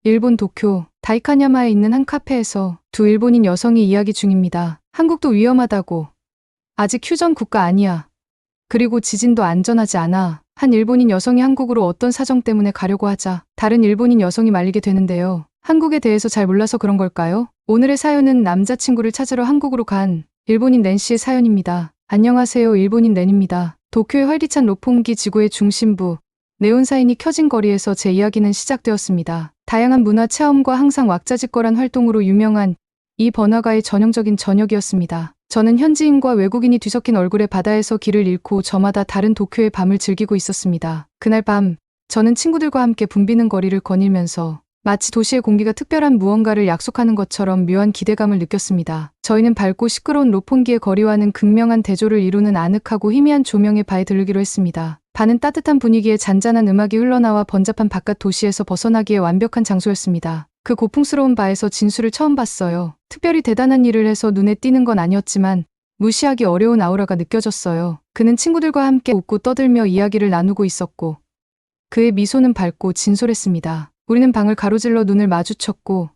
일본 도쿄 다이카냐마에 있는 한 카페에서 두 일본인 여성이 이야기 중입니다. 한국도 위험하다고. 아직 휴전 국가 아니야. 그리고 지진도 안전하지 않아. 한 일본인 여성이 한국으로 어떤 사정 때문에 가려고 하자 다른 일본인 여성이 말리게 되는데요. 한국에 대해서 잘 몰라서 그런 걸까요? 오늘의 사연은 남자친구를 찾으러 한국으로 간 일본인 낸씨의 사연입니다. 안녕하세요. 일본인 낸입니다. 도쿄의 활기찬 롭pongi 지구의 중심부 네온사인이 켜진 거리에서 제 이야기는 시작되었습니다. 다양한 문화 체험과 항상 왁자지껄한 활동으로 유명한 이 번화가의 전형적인 저녁이었습니다. 저는 현지인과 외국인이 뒤섞인 얼굴에 바다에서 길을 잃고 저마다 다른 도쿄의 밤을 즐기고 있었습니다. 그날 밤, 저는 친구들과 함께 붐비는 거리를 거닐면서 마치 도시의 공기가 특별한 무언가를 약속하는 것처럼 묘한 기대감을 느꼈습니다. 저희는 밝고 시끄러운 롭pongi의 거리와는 극명한 대조를 이루는 아늑하고 희미한 조명의 바에 들르기로 했습니다. 바는 따뜻한 분위기에 잔잔한 음악이 흘러나와 번잡한 바깥 도시에서 벗어나기에 완벽한 장소였습니다. 그 고풍스러운 바에서 진수를 처음 봤어요. 특별히 대단한 일을 해서 눈에 띄는 건 아니었지만 무시하기 어려운 아우라가 느껴졌어요. 그는 친구들과 함께 웃고 떠들며 이야기를 나누고 있었고 그의 미소는 밝고 진솔했습니다. 우리는 방을 가로질러 눈을 마주쳤고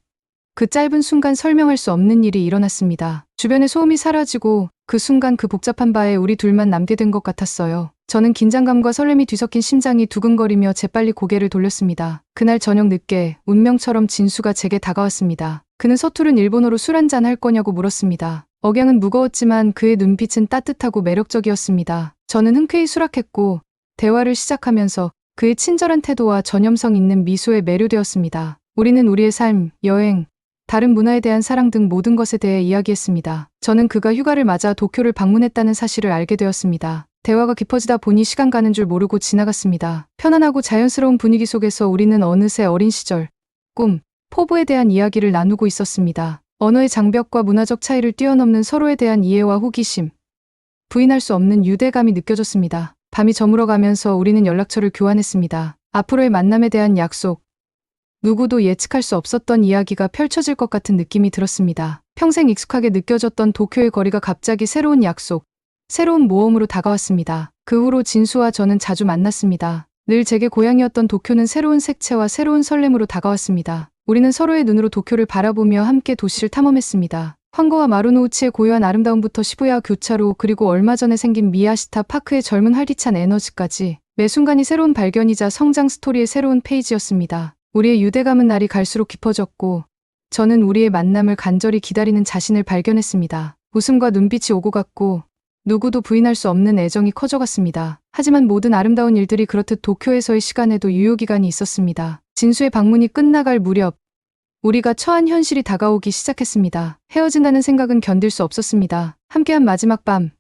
그 짧은 순간 설명할 수 없는 일이 일어났습니다. 주변의 소음이 사라지고 그 순간 그 복잡한 바에 우리 둘만 남게 된 것 같았어요. 저는 긴장감과 설렘이 뒤섞인 심장이 두근거리며 재빨리 고개를 돌렸습니다. 그날 저녁 늦게 운명처럼 진수가 제게 다가왔습니다. 그는 서투른 일본어로 술 한잔 할 거냐고 물었습니다. 억양은 무거웠지만 그의 눈빛은 따뜻하고 매력적이었습니다. 저는 흔쾌히 수락했고 대화를 시작하면서 그의 친절한 태도와 전염성 있는 미소에 매료되었습니다. 우리는 우리의 삶, 여행, 다른 문화에 대한 사랑 등 모든 것에 대해 이야기했습니다. 저는 그가 휴가를 맞아 도쿄를 방문했다는 사실을 알게 되었습니다. 대화가 깊어지다 보니 시간 가는 줄 모르고 지나갔습니다. 편안하고 자연스러운 분위기 속에서 우리는 어느새 어린 시절, 꿈, 포부에 대한 이야기를 나누고 있었습니다. 언어의 장벽과 문화적 차이를 뛰어넘는 서로에 대한 이해와 호기심, 부인할 수 없는 유대감이 느껴졌습니다. 밤이 저물어가면서 우리는 연락처를 교환했습니다. 앞으로의 만남에 대한 약속, 누구도 예측할 수 없었던 이야기가 펼쳐질 것 같은 느낌이 들었습니다. 평생 익숙하게 느껴졌던 도쿄의 거리가 갑자기 새로운 약속, 새로운 모험으로 다가왔습니다. 그 후로 진수와 저는 자주 만났습니다. 늘 제게 고향이었던 도쿄는 새로운 색채와 새로운 설렘으로 다가왔습니다. 우리는 서로의 눈으로 도쿄를 바라보며 함께 도시를 탐험했습니다. 황고와 마루노우치의 고요한 아름다움부터 시부야 교차로 그리고 얼마 전에 생긴 미야시타 파크의 젊은 활기찬 에너지까지 매 순간이 새로운 발견이자 성장 스토리의 새로운 페이지였습니다. 우리의 유대감은 날이 갈수록 깊어졌고 저는 우리의 만남을 간절히 기다리는 자신을 발견했습니다. 웃음과 눈빛이 오고 갔고 누구도 부인할 수 없는 애정이 커져갔습니다. 하지만 모든 아름다운 일들이 그렇듯 도쿄에서의 시간에도 유효기간이 있었습니다. 진수의 방문이 끝나갈 무렵 우리가 처한 현실이 다가오기 시작했습니다. 헤어진다는 생각은 견딜 수 없었습니다. 함께한 마지막 밤,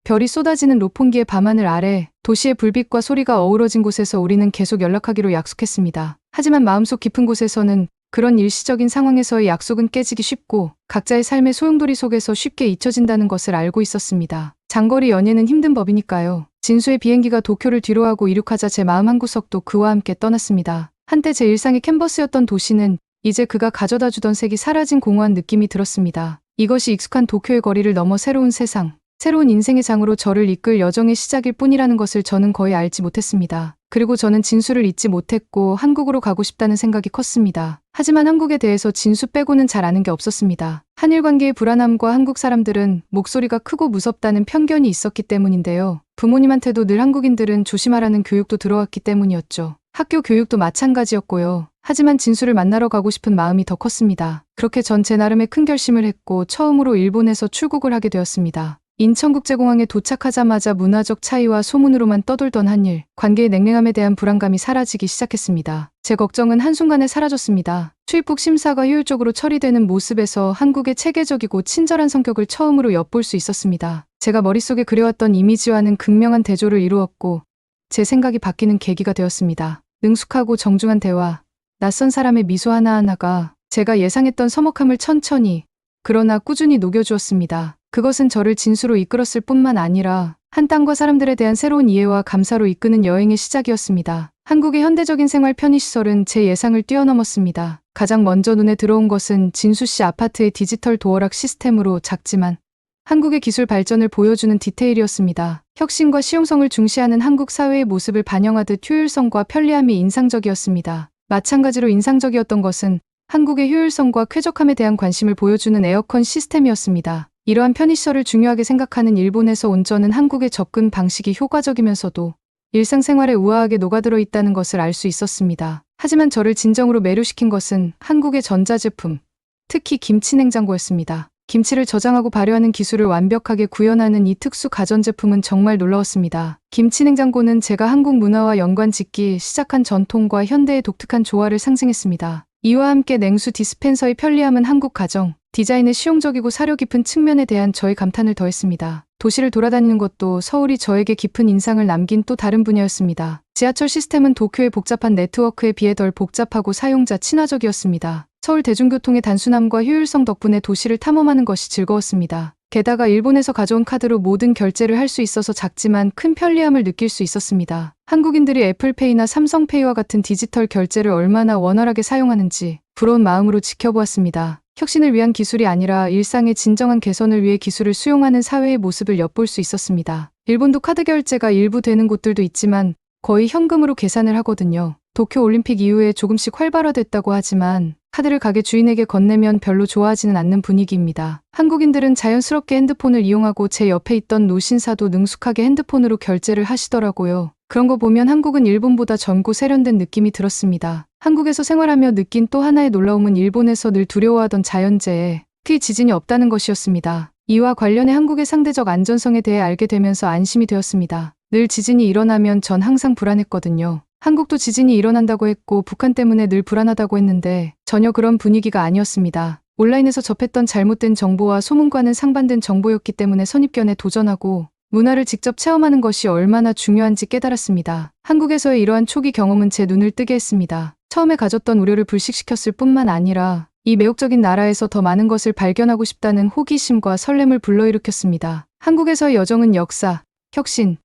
별이 쏟아지는 롭pongi의 밤하늘 아래 도시의 불빛과 소리가 어우러진 곳에서 우리는 계속 연락하기로 약속했습니다. 하지만 마음속 깊은 곳에서는 그런 일시적인 상황에서의 약속은 깨지기 쉽고 각자의 삶의 소용돌이 속에서 쉽게 잊혀진다는 것을 알고 있었습니다. 장거리 연애는 힘든 법이니까요. 진수의 비행기가 도쿄를 뒤로하고 이륙하자 제 마음 한구석도 그와 함께 떠났습니다. 한때 제 일상의 캔버스였던 도시는 이제 그가 가져다주던 색이 사라진 공허한 느낌이 들었습니다. 이것이 익숙한 도쿄의 거리를 넘어 새로운 세상, 새로운 인생의 장으로 저를 이끌 여정의 시작일 뿐이라는 것을 저는 거의 알지 못했습니다. 그리고 저는 진수를 잊지 못했고 한국으로 가고 싶다는 생각이 컸습니다. 하지만 한국에 대해서 진수 빼고는 잘 아는 게 없었습니다. 한일 관계의 불안함과 한국 사람들은 목소리가 크고 무섭다는 편견이 있었기 때문인데요. 부모님한테도 늘 한국인들은 조심하라는 교육도 들어왔기 때문이었죠. 학교 교육도 마찬가지였고요. 하지만 진수를 만나러 가고 싶은 마음이 더 컸습니다. 그렇게 전 제 나름의 큰 결심을 했고 처음으로 일본에서 출국을 하게 되었습니다. 인천국제공항에 도착하자마자 문화적 차이와 소문으로만 떠돌던 한일 관계의 냉랭함에 대한 불안감이 사라지기 시작했습니다. 제 걱정은 한순간에 사라졌습니다. 출입국 심사가 효율적으로 처리되는 모습에서 한국의 체계적이고 친절한 성격을 처음으로 엿볼 수 있었습니다. 제가 머릿속에 그려왔던 이미지와는 극명한 대조를 이루었고 제 생각이 바뀌는 계기가 되었습니다. 능숙하고 정중한 대화, 낯선 사람의 미소 하나하나가 제가 예상했던 서먹함을 천천히 그러나 꾸준히 녹여주었습니다. 그것은 저를 진수로 이끌었을 뿐만 아니라 한 땅과 사람들에 대한 새로운 이해와 감사로 이끄는 여행의 시작이었습니다. 한국의 현대적인 생활 편의시설은 제 예상을 뛰어넘었습니다. 가장 먼저 눈에 들어온 것은 진수씨 아파트의 디지털 도어락 시스템으로 작지만 한국의 기술 발전을 보여주는 디테일이었습니다. 혁신과 실용성을 중시하는 한국 사회의 모습을 반영하듯 효율성과 편리함이 인상적이었습니다. 마찬가지로 인상적이었던 것은 한국의 효율성과 쾌적함에 대한 관심을 보여주는 에어컨 시스템이었습니다. 이러한 편의시설을 중요하게 생각하는 일본에서 온 저는 한국의 접근 방식이 효과적이면서도 일상생활에 우아하게 녹아들어 있다는 것을 알 수 있었습니다. 하지만 저를 진정으로 매료시킨 것은 한국의 전자제품, 특히 김치냉장고였습니다. 김치를 저장하고 발효하는 기술을 완벽하게 구현하는 이 특수 가전제품은 정말 놀라웠습니다. 김치냉장고는 제가 한국 문화와 연관 짓기 시작한 전통과 현대의 독특한 조화를 상징했습니다. 이와 함께 냉수 디스펜서의 편리함은 한국 가정, 디자인의 실용적이고 사려 깊은 측면에 대한 저의 감탄을 더했습니다. 도시를 돌아다니는 것도 서울이 저에게 깊은 인상을 남긴 또 다른 분야였습니다. 지하철 시스템은 도쿄의 복잡한 네트워크에 비해 덜 복잡하고 사용자 친화적이었습니다. 서울 대중교통의 단순함과 효율성 덕분에 도시를 탐험하는 것이 즐거웠습니다. 게다가 일본에서 가져온 카드로 모든 결제를 할 수 있어서 작지만 큰 편리함을 느낄 수 있었습니다. 한국인들이 애플페이나 삼성페이와 같은 디지털 결제를 얼마나 원활하게 사용하는지 부러운 마음으로 지켜보았습니다. 혁신을 위한 기술이 아니라 일상의 진정한 개선을 위해 기술을 수용하는 사회의 모습을 엿볼 수 있었습니다. 일본도 카드 결제가 일부 되는 곳들도 있지만 거의 현금으로 계산을 하거든요. 도쿄 올림픽 이후에 조금씩 활발화됐다고 하지만 카드를 가게 주인에게 건네면 별로 좋아하지는 않는 분위기입니다. 한국인들은 자연스럽게 핸드폰을 이용하고 제 옆에 있던 노신사도 능숙하게 핸드폰으로 결제를 하시더라고요. 그런 거 보면 한국은 일본보다 젊고 세련된 느낌이 들었습니다. 한국에서 생활하며 느낀 또 하나의 놀라움은 일본에서 늘 두려워하던 자연재해, 특히 지진이 없다는 것이었습니다. 이와 관련해 한국의 상대적 안전성에 대해 알게 되면서 안심이 되었습니다. 늘 지진이 일어나면 전 항상 불안했거든요. 한국도 지진이 일어난다고 했고 북한 때문에 늘 불안하다고 했는데 전혀 그런 분위기가 아니었습니다. 온라인에서 접했던 잘못된 정보와 소문과는 상반된 정보였기 때문에 선입견에 도전하고 문화를 직접 체험하는 것이 얼마나 중요한지 깨달았습니다. 한국에서의 이러한 초기 경험은 제 눈을 뜨게 했습니다. 처음에 가졌던 우려를 불식시켰을 뿐만 아니라 이 매혹적인 나라에서 더 많은 것을 발견하고 싶다는 호기심과 설렘을 불러일으켰습니다. 한국에서의 여정은 역사, 혁신,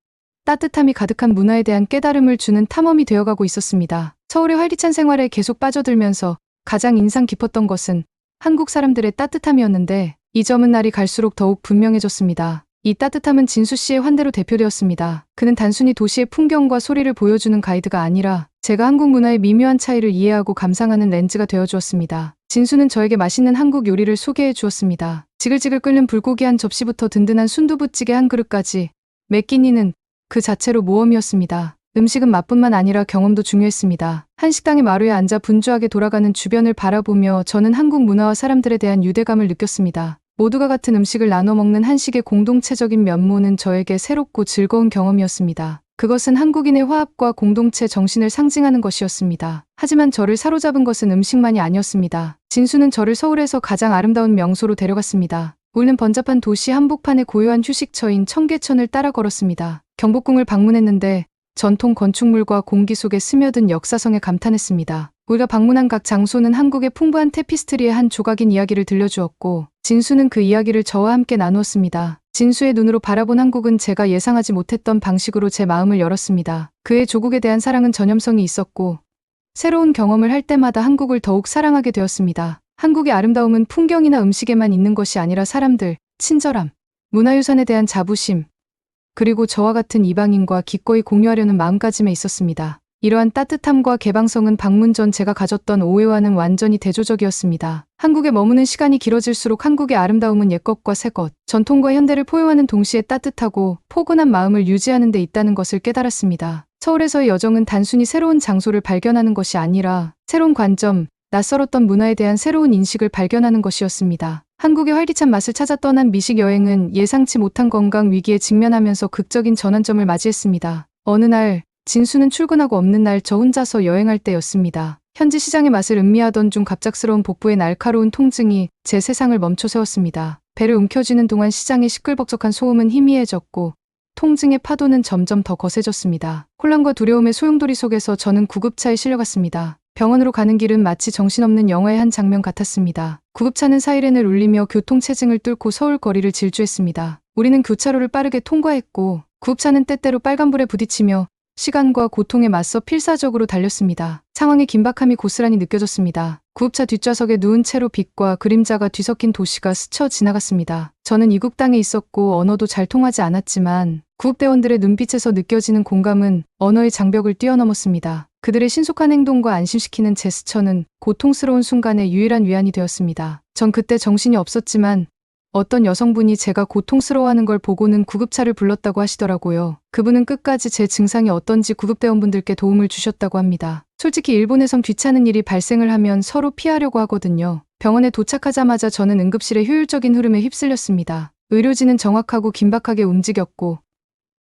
따뜻함이 가득한 문화에 대한 깨달음을 주는 탐험이 되어가고 있었습니다. 서울의 활기찬 생활에 계속 빠져들면서 가장 인상 깊었던 것은 한국 사람들의 따뜻함이었는데 이 점은 날이 갈수록 더욱 분명해졌습니다. 이 따뜻함은 진수 씨의 환대로 대표되었습니다. 그는 단순히 도시의 풍경과 소리를 보여주는 가이드가 아니라 제가 한국 문화의 미묘한 차이를 이해하고 감상하는 렌즈가 되어주었습니다. 진수는 저에게 맛있는 한국 요리를 소개해 주었습니다. 지글지글 끓는 불고기 한 접시부터 든든한 순두부찌개 한 그릇까지 매 끼니는 그 자체로 모험이었습니다. 음식은 맛뿐만 아니라 경험도 중요했습니다. 한 식당의 마루에 앉아 분주하게 돌아가는 주변을 바라보며 저는 한국 문화와 사람들에 대한 유대감을 느꼈습니다. 모두가 같은 음식을 나눠 먹는 한식의 공동체적인 면모는 저에게 새롭고 즐거운 경험이었습니다. 그것은 한국인의 화합과 공동체 정신을 상징하는 것이었습니다. 하지만 저를 사로잡은 것은 음식만이 아니었습니다. 진수는 저를 서울에서 가장 아름다운 명소로 데려갔습니다. 우리는 번잡한 도시 한복판의 고요한 휴식처인 청계천을 따라 걸었습니다. 경복궁을 방문했는데 전통 건축물과 공기 속에 스며든 역사성에 감탄했습니다. 우리가 방문한 각 장소는 한국의 풍부한 테피스트리의 한 조각인 이야기를 들려주었고 진수는 그 이야기를 저와 함께 나누었습니다. 진수의 눈으로 바라본 한국은 제가 예상하지 못했던 방식으로 제 마음을 열었습니다. 그의 조국에 대한 사랑은 전염성이 있었고 새로운 경험을 할 때마다 한국을 더욱 사랑하게 되었습니다. 한국의 아름다움은 풍경이나 음식에만 있는 것이 아니라 사람들, 친절함, 문화유산에 대한 자부심, 그리고 저와 같은 이방인과 기꺼이 공유하려는 마음가짐에 있었습니다. 이러한 따뜻함과 개방성은 방문 전 제가 가졌던 오해와는 완전히 대조적이었습니다. 한국에 머무는 시간이 길어질수록 한국의 아름다움은 옛것과 새것, 전통과 현대를 포용하는 동시에 따뜻하고 포근한 마음을 유지하는 데 있다는 것을 깨달았습니다. 서울에서의 여정은 단순히 새로운 장소를 발견하는 것이 아니라 새로운 관점, 낯설었던 문화에 대한 새로운 인식을 발견하는 것이었습니다. 한국의 활기찬 맛을 찾아 떠난 미식 여행은 예상치 못한 건강 위기에 직면하면서 극적인 전환점을 맞이했습니다. 어느 날 진수는 출근하고 없는 날 저 혼자서 여행할 때였습니다. 현지 시장의 맛을 음미하던 중 갑작스러운 복부의 날카로운 통증이 제 세상을 멈춰 세웠습니다. 배를 움켜쥐는 동안 시장의 시끌벅적한 소음은 희미해졌고 통증의 파도는 점점 더 거세졌습니다. 혼란과 두려움의 소용돌이 속에서 저는 구급차에 실려갔습니다. 병원으로 가는 길은 마치 정신없는 영화의 한 장면 같았습니다. 구급차는 사이렌을 울리며 교통체증을 뚫고 서울 거리를 질주했습니다. 우리는 교차로를 빠르게 통과했고 구급차는 때때로 빨간불에 부딪히며 시간과 고통에 맞서 필사적으로 달렸습니다. 상황의 긴박함이 고스란히 느껴졌습니다. 구급차 뒷좌석에 누운 채로 빛과 그림자가 뒤섞인 도시가 스쳐 지나갔습니다. 저는 이국 땅에 있었고 언어도 잘 통하지 않았지만 구급대원들의 눈빛에서 느껴지는 공감은 언어의 장벽을 뛰어넘었습니다. 그들의 신속한 행동과 안심시키는 제스처는 고통스러운 순간의 유일한 위안이 되었습니다. 전 그때 정신이 없었지만 어떤 여성분이 제가 고통스러워하는 걸 보고는 구급차를 불렀다고 하시더라고요. 그분은 끝까지 제 증상이 어떤지 구급대원분들께 도움을 주셨다고 합니다. 솔직히 일본에선 귀찮은 일이 발생을 하면 서로 피하려고 하거든요. 병원에 도착하자마자 저는 응급실의 효율적인 흐름에 휩쓸렸습니다. 의료진은 정확하고 긴박하게 움직였고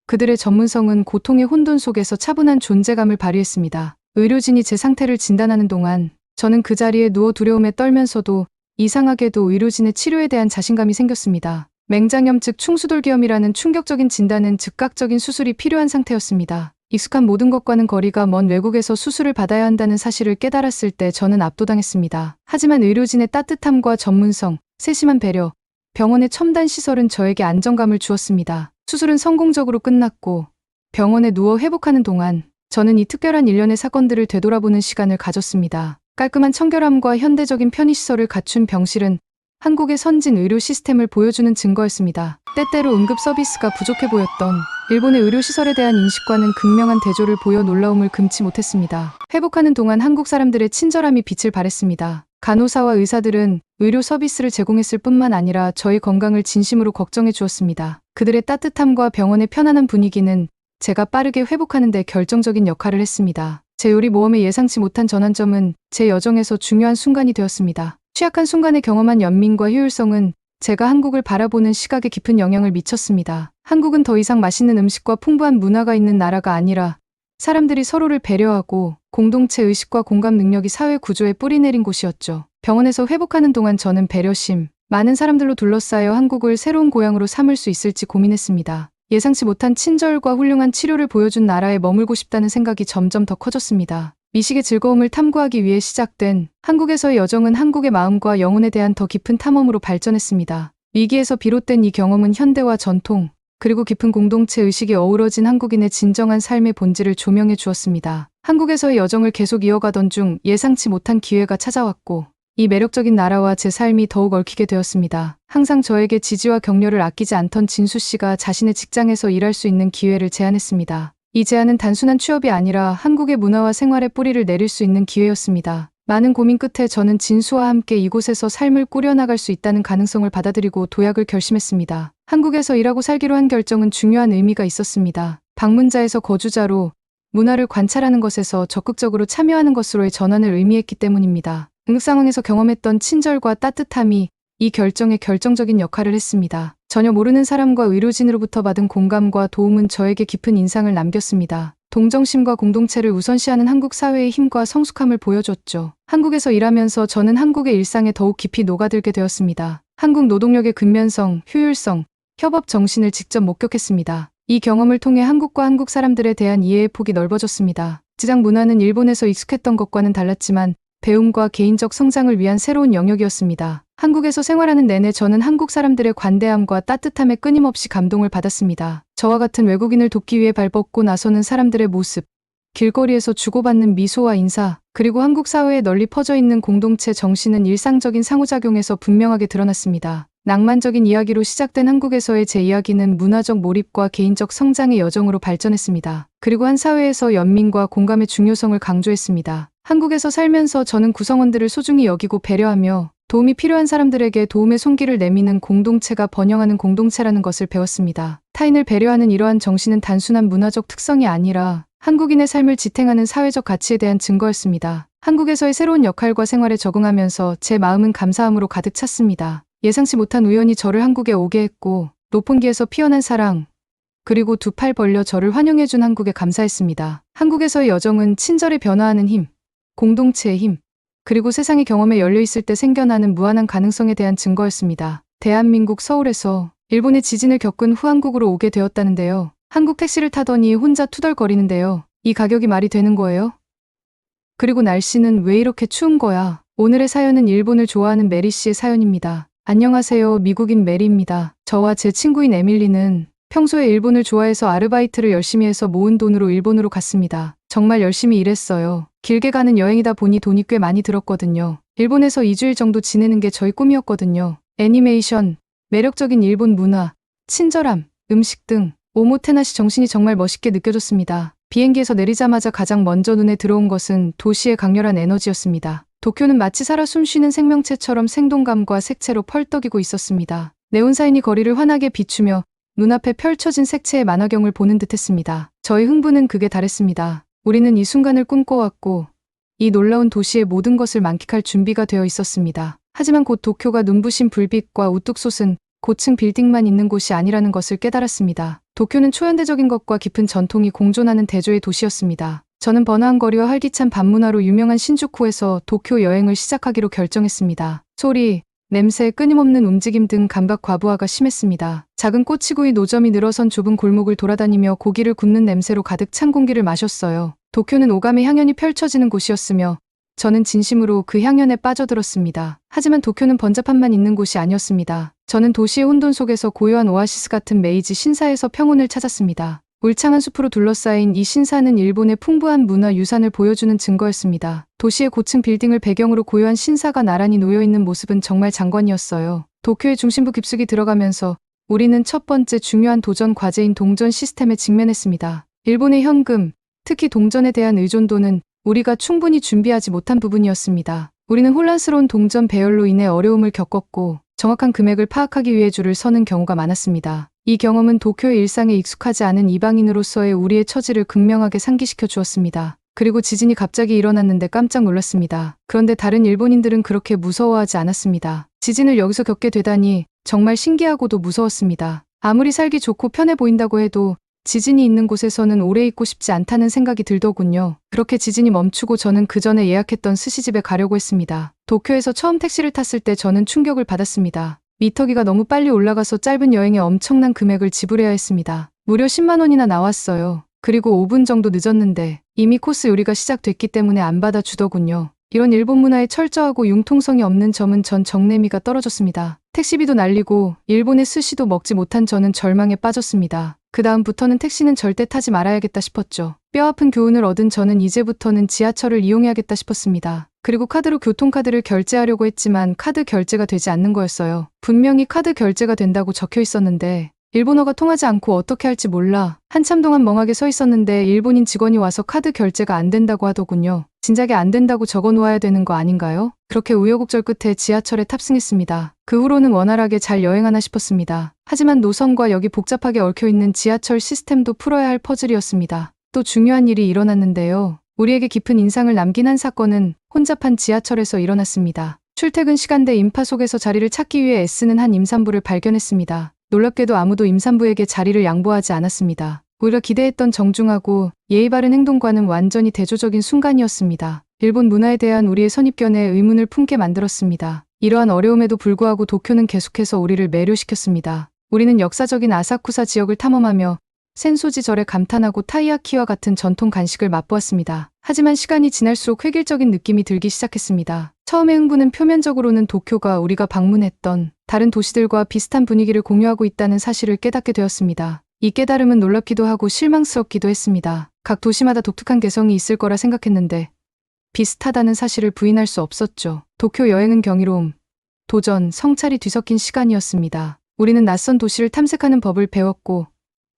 그들의 전문성은 고통의 혼돈 속에서 차분한 존재감을 발휘했습니다. 의료진이 제 상태를 진단하는 동안 저는 그 자리에 누워 두려움에 떨면서도 이상하게도 의료진의 치료에 대한 자신감이 생겼습니다. 맹장염 즉 충수돌기염이라는 충격적인 진단은 즉각적인 수술이 필요한 상태였습니다. 익숙한 모든 것과는 거리가 먼 외국에서 수술을 받아야 한다는 사실을 깨달았을 때 저는 압도당했습니다. 하지만 의료진의 따뜻함과 전문성, 세심한 배려, 병원의 첨단 시설은 저에게 안정감을 주었습니다. 수술은 성공적으로 끝났고 병원에 누워 회복하는 동안 저는 이 특별한 일련의 사건들을 되돌아보는 시간을 가졌습니다. 깔끔한 청결함과 현대적인 편의시설을 갖춘 병실은 한국의 선진 의료 시스템을 보여주는 증거였습니다. 때때로 응급 서비스가 부족해 보였던 일본의 의료시설에 대한 인식과는 극명한 대조를 보여 놀라움을 금치 못했습니다. 회복하는 동안 한국 사람들의 친절함이 빛을 발했습니다. 간호사와 의사들은 의료 서비스를 제공했을 뿐만 아니라 저희 건강을 진심으로 걱정해 주었습니다. 그들의 따뜻함과 병원의 편안한 분위기는 제가 빠르게 회복하는 데 결정적인 역할을 했습니다. 제 요리 모험의 예상치 못한 전환점은 제 여정에서 중요한 순간이 되었습니다. 취약한 순간에 경험한 연민과 효율성은 제가 한국을 바라보는 시각에 깊은 영향을 미쳤습니다. 한국은 더 이상 맛있는 음식과 풍부한 문화가 있는 나라가 아니라 사람들이 서로를 배려하고 공동체 의식과 공감 능력이 사회 구조에 뿌리내린 곳이었죠. 병원에서 회복하는 동안 저는 배려심, 많은 사람들로 둘러싸여 한국을 새로운 고향으로 삼을 수 있을지 고민했습니다. 예상치 못한 친절과 훌륭한 치료를 보여준 나라에 머물고 싶다는 생각이 점점 더 커졌습니다. 미식의 즐거움을 탐구하기 위해 시작된 한국에서의 여정은 한국의 마음과 영혼에 대한 더 깊은 탐험으로 발전했습니다. 위기에서 비롯된 이 경험은 현대와 전통, 그리고 깊은 공동체 의식이 어우러진 한국인의 진정한 삶의 본질을 조명해 주었습니다. 한국에서의 여정을 계속 이어가던 중 예상치 못한 기회가 찾아왔고 이 매력적인 나라와 제 삶이 더욱 얽히게 되었습니다. 항상 저에게 지지와 격려를 아끼지 않던 진수 씨가 자신의 직장에서 일할 수 있는 기회를 제안했습니다. 이 제안은 단순한 취업이 아니라 한국의 문화와 생활에 뿌리를 내릴 수 있는 기회였습니다. 많은 고민 끝에 저는 진수와 함께 이곳에서 삶을 꾸려나갈 수 있다는 가능성을 받아들이고 도약을 결심했습니다. 한국에서 일하고 살기로 한 결정은 중요한 의미가 있었습니다. 방문자에서 거주자로 문화를 관찰하는 것에서 적극적으로 참여하는 것으로의 전환을 의미했기 때문입니다. 응급 상황에서 경험했던 친절과 따뜻함이 이 결정에 결정적인 역할을 했습니다. 전혀 모르는 사람과 의료진으로부터 받은 공감과 도움은 저에게 깊은 인상을 남겼습니다. 동정심과 공동체를 우선시하는 한국 사회의 힘과 성숙함을 보여줬죠. 한국에서 일하면서 저는 한국의 일상에 더욱 깊이 녹아들게 되었습니다. 한국 노동력의 근면성, 효율성, 협업 정신을 직접 목격했습니다. 이 경험을 통해 한국과 한국 사람들에 대한 이해의 폭이 넓어졌습니다. 직장 문화는 일본에서 익숙했던 것과는 달랐지만 배움과 개인적 성장을 위한 새로운 영역이었습니다. 한국에서 생활하는 내내 저는 한국 사람들의 관대함과 따뜻함에 끊임없이 감동을 받았습니다. 저와 같은 외국인을 돕기 위해 발벗고 나서는 사람들의 모습, 길거리에서 주고받는 미소와 인사, 그리고 한국 사회에 널리 퍼져 있는 공동체 정신은 일상적인 상호작용에서 분명하게 드러났습니다. 낭만적인 이야기로 시작된 한국에서의 제 이야기는 문화적 몰입과 개인적 성장의 여정으로 발전했습니다. 그리고 한 사회에서 연민과 공감의 중요성을 강조했습니다. 한국에서 살면서 저는 구성원들을 소중히 여기고 배려하며 도움이 필요한 사람들에게 도움의 손길을 내미는 공동체가 번영하는 공동체라는 것을 배웠습니다. 타인을 배려하는 이러한 정신은 단순한 문화적 특성이 아니라 한국인의 삶을 지탱하는 사회적 가치에 대한 증거였습니다. 한국에서의 새로운 역할과 생활에 적응하면서 제 마음은 감사함으로 가득 찼습니다. 예상치 못한 우연이 저를 한국에 오게 했고 높은 기에서 피어난 사랑, 그리고 두 팔 벌려 저를 환영해준 한국에 감사했습니다. 한국에서의 여정은 친절에 변화하는 힘, 공동체의 힘, 그리고 세상의 경험에 열려있을 때 생겨나는 무한한 가능성에 대한 증거였습니다. 대한민국 서울에서 일본의 지진을 겪은 후 한국으로 오게 되었다는데요. 한국 택시를 타더니 혼자 투덜거리는데요. 이 가격이 말이 되는 거예요? 그리고 날씨는 왜 이렇게 추운 거야? 오늘의 사연은 일본을 좋아하는 메리 씨의 사연입니다. 안녕하세요. 미국인 메리입니다. 저와 제 친구인 에밀리는 평소에 일본을 좋아해서 아르바이트를 열심히 해서 모은 돈으로 일본으로 갔습니다. 정말 열심히 일했어요. 길게 가는 여행이다 보니 돈이 꽤 많이 들었거든요. 일본에서 2주일 정도 지내는 게 저희 꿈이었거든요. 애니메이션, 매력적인 일본 문화, 친절함, 음식 등 오모테나시 정신이 정말 멋있게 느껴졌습니다. 비행기에서 내리자마자 가장 먼저 눈에 들어온 것은 도시의 강렬한 에너지였습니다. 도쿄는 마치 살아 숨쉬는 생명체처럼 생동감과 색채로 펄떡이고 있었습니다. 네온사인이 거리를 환하게 비추며 눈앞에 펼쳐진 색채의 만화경을 보는 듯했습니다. 저희 흥분은 극에 달했습니다. 우리는 이 순간을 꿈꿔왔고 이 놀라운 도시의 모든 것을 만끽할 준비가 되어 있었습니다. 하지만 곧 도쿄가 눈부신 불빛과 우뚝 솟은 고층 빌딩만 있는 곳이 아니라는 것을 깨달았습니다. 도쿄는 초현대적인 것과 깊은 전통이 공존하는 대조의 도시였습니다. 저는 번화한 거리와 활기찬 밤문화로 유명한 신주쿠에서 도쿄 여행을 시작하기로 결정했습니다. 소리, 냄새, 끊임없는 움직임 등 감각 과부하가 심했습니다. 작은 꼬치구이 노점이 늘어선 좁은 골목을 돌아다니며 고기를 굽는 냄새로 가득 찬 공기를 마셨어요. 도쿄는 오감의 향연이 펼쳐지는 곳이었으며 저는 진심으로 그 향연에 빠져들었습니다. 하지만 도쿄는 번잡함만 있는 곳이 아니었습니다. 저는 도시의 혼돈 속에서 고요한 오아시스 같은 메이지 신사에서 평온을 찾았습니다. 울창한 숲으로 둘러싸인 이 신사는 일본의 풍부한 문화 유산을 보여주는 증거였습니다. 도시의 고층 빌딩을 배경으로 고요한 신사가 나란히 놓여있는 모습은 정말 장관이었어요. 도쿄의 중심부 깊숙이 들어가면서 우리는 첫 번째 중요한 도전 과제인 동전 시스템에 직면했습니다. 일본의 현금, 특히 동전에 대한 의존도는 우리가 충분히 준비하지 못한 부분이었습니다. 우리는 혼란스러운 동전 배열로 인해 어려움을 겪었고 정확한 금액을 파악하기 위해 줄을 서는 경우가 많았습니다. 이 경험은 도쿄의 일상에 익숙하지 않은 이방인으로서의 우리의 처지를 극명하게 상기시켜 주었습니다. 그리고 지진이 갑자기 일어났는데 깜짝 놀랐습니다. 그런데 다른 일본인들은 그렇게 무서워하지 않았습니다. 지진을 여기서 겪게 되다니 정말 신기하고도 무서웠습니다. 아무리 살기 좋고 편해 보인다고 해도 지진이 있는 곳에서는 오래 있고 싶지 않다는 생각이 들더군요. 그렇게 지진이 멈추고 저는 그 전에 예약했던 스시집에 가려고 했습니다. 도쿄에서 처음 택시를 탔을 때 저는 충격을 받았습니다. 미터기가 너무 빨리 올라가서 짧은 여행에 엄청난 금액을 지불해야 했습니다. 무려 10만 원이나 나왔어요. 그리고 5분 정도 늦었는데 이미 코스 요리가 시작됐기 때문에 안 받아주더군요. 이런 일본 문화의 철저하고 융통성이 없는 점은 전 정내미가 떨어졌습니다. 택시비도 날리고 일본의 스시도 먹지 못한 저는 절망에 빠졌습니다. 그 다음부터는 택시는 절대 타지 말아야겠다 싶었죠. 뼈아픈 교훈을 얻은 저는 이제부터는 지하철을 이용해야겠다 싶었습니다. 그리고 카드로 교통카드를 결제하려고 했지만 카드 결제가 되지 않는 거였어요. 분명히 카드 결제가 된다고 적혀 있었는데 일본어가 통하지 않고 어떻게 할지 몰라 한참 동안 멍하게 서 있었는데 일본인 직원이 와서 카드 결제가 안 된다고 하더군요. 진작에 안 된다고 적어 놓아야 되는 거 아닌가요? 그렇게 우여곡절 끝에 지하철에 탑승했습니다. 그 후로는 원활하게 잘 여행하나 싶었습니다. 하지만 노선과 역이 복잡하게 얽혀있는 지하철 시스템도 풀어야 할 퍼즐이었습니다. 또 중요한 일이 일어났는데요. 우리에게 깊은 인상을 남긴 한 사건은 혼잡한 지하철에서 일어났습니다. 출퇴근 시간대 인파 속에서 자리를 찾기 위해 애쓰는 한 임산부를 발견했습니다. 놀랍게도 아무도 임산부에게 자리를 양보하지 않았습니다. 오히려 기대했던 정중하고 예의 바른 행동과는 완전히 대조적인 순간이었습니다. 일본 문화에 대한 우리의 선입견에 의문을 품게 만들었습니다. 이러한 어려움에도 불구하고 도쿄는 계속해서 우리를 매료시켰습니다. 우리는 역사적인 아사쿠사 지역을 탐험하며 센소지 절에 감탄하고 타이야키와 같은 전통 간식을 맛보았습니다. 하지만 시간이 지날수록 획일적인 느낌이 들기 시작했습니다. 처음의 흥분은 표면적으로는 도쿄가 우리가 방문했던 다른 도시들과 비슷한 분위기를 공유하고 있다는 사실을 깨닫게 되었습니다. 이 깨달음은 놀랍기도 하고 실망스럽기도 했습니다. 각 도시마다 독특한 개성이 있을 거라 생각했는데 비슷하다는 사실을 부인할 수 없었죠. 도쿄 여행은 경이로움, 도전, 성찰이 뒤섞인 시간이었습니다. 우리는 낯선 도시를 탐색하는 법을 배웠고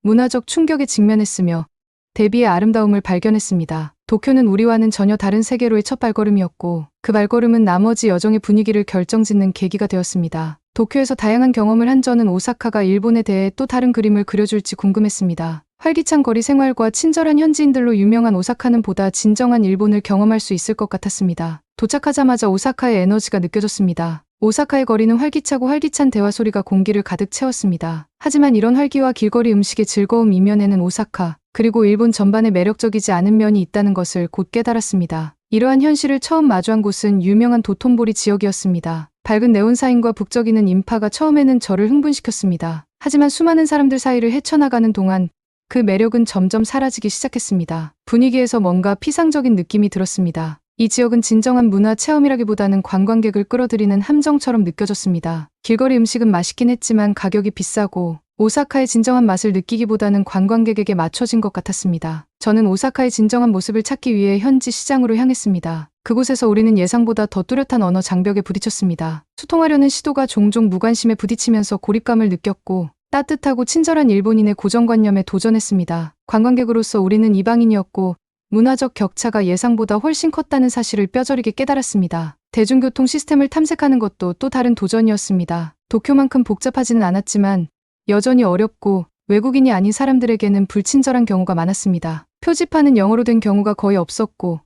문화적 충격에 직면했으며 대비의 아름다움을 발견했습니다. 도쿄는 우리와는 전혀 다른 세계로의 첫 발걸음이었고 그 발걸음은 나머지 여정의 분위기를 결정짓는 계기가 되었습니다. 도쿄에서 다양한 경험을 한 저는 오사카가 일본에 대해 또 다른 그림을 그려줄지 궁금했습니다. 활기찬 거리 생활과 친절한 현지인들로 유명한 오사카는 보다 진정한 일본을 경험할 수 있을 것 같았습니다. 도착하자마자 오사카의 에너지가 느껴졌습니다. 오사카의 거리는 활기차고 활기찬 대화 소리가 공기를 가득 채웠습니다. 하지만 이런 활기와 길거리 음식의 즐거움 이면에는 오사카, 그리고 일본 전반에 매력적이지 않은 면이 있다는 것을 곧 깨달았습니다. 이러한 현실을 처음 마주한 곳은 유명한 도톤보리 지역이었습니다. 밝은 네온사인과 북적이는 인파가 처음에는 저를 흥분시켰습니다. 하지만 수많은 사람들 사이를 헤쳐나가는 동안 그 매력은 점점 사라지기 시작했습니다. 분위기에서 뭔가 피상적인 느낌이 들었습니다. 이 지역은 진정한 문화 체험이라기보다는 관광객을 끌어들이는 함정처럼 느껴졌습니다. 길거리 음식은 맛있긴 했지만 가격이 비싸고 오사카의 진정한 맛을 느끼기보다는 관광객에게 맞춰진 것 같았습니다. 저는 오사카의 진정한 모습을 찾기 위해 현지 시장으로 향했습니다. 그곳에서 우리는 예상보다 더 뚜렷한 언어 장벽에 부딪혔습니다. 소통하려는 시도가 종종 무관심에 부딪히면서 고립감을 느꼈고 따뜻하고 친절한 일본인의 고정관념에 도전했습니다. 관광객으로서 우리는 이방인이었고 문화적 격차가 예상보다 훨씬 컸다는 사실을 뼈저리게 깨달았습니다. 대중교통 시스템을 탐색하는 것도 또 다른 도전이었습니다. 도쿄만큼 복잡하지는 않았지만 여전히 어렵고 외국인이 아닌 사람들에게는 불친절한 경우가 많았습니다. 표지판은 영어로 된 경우가 거의 없었고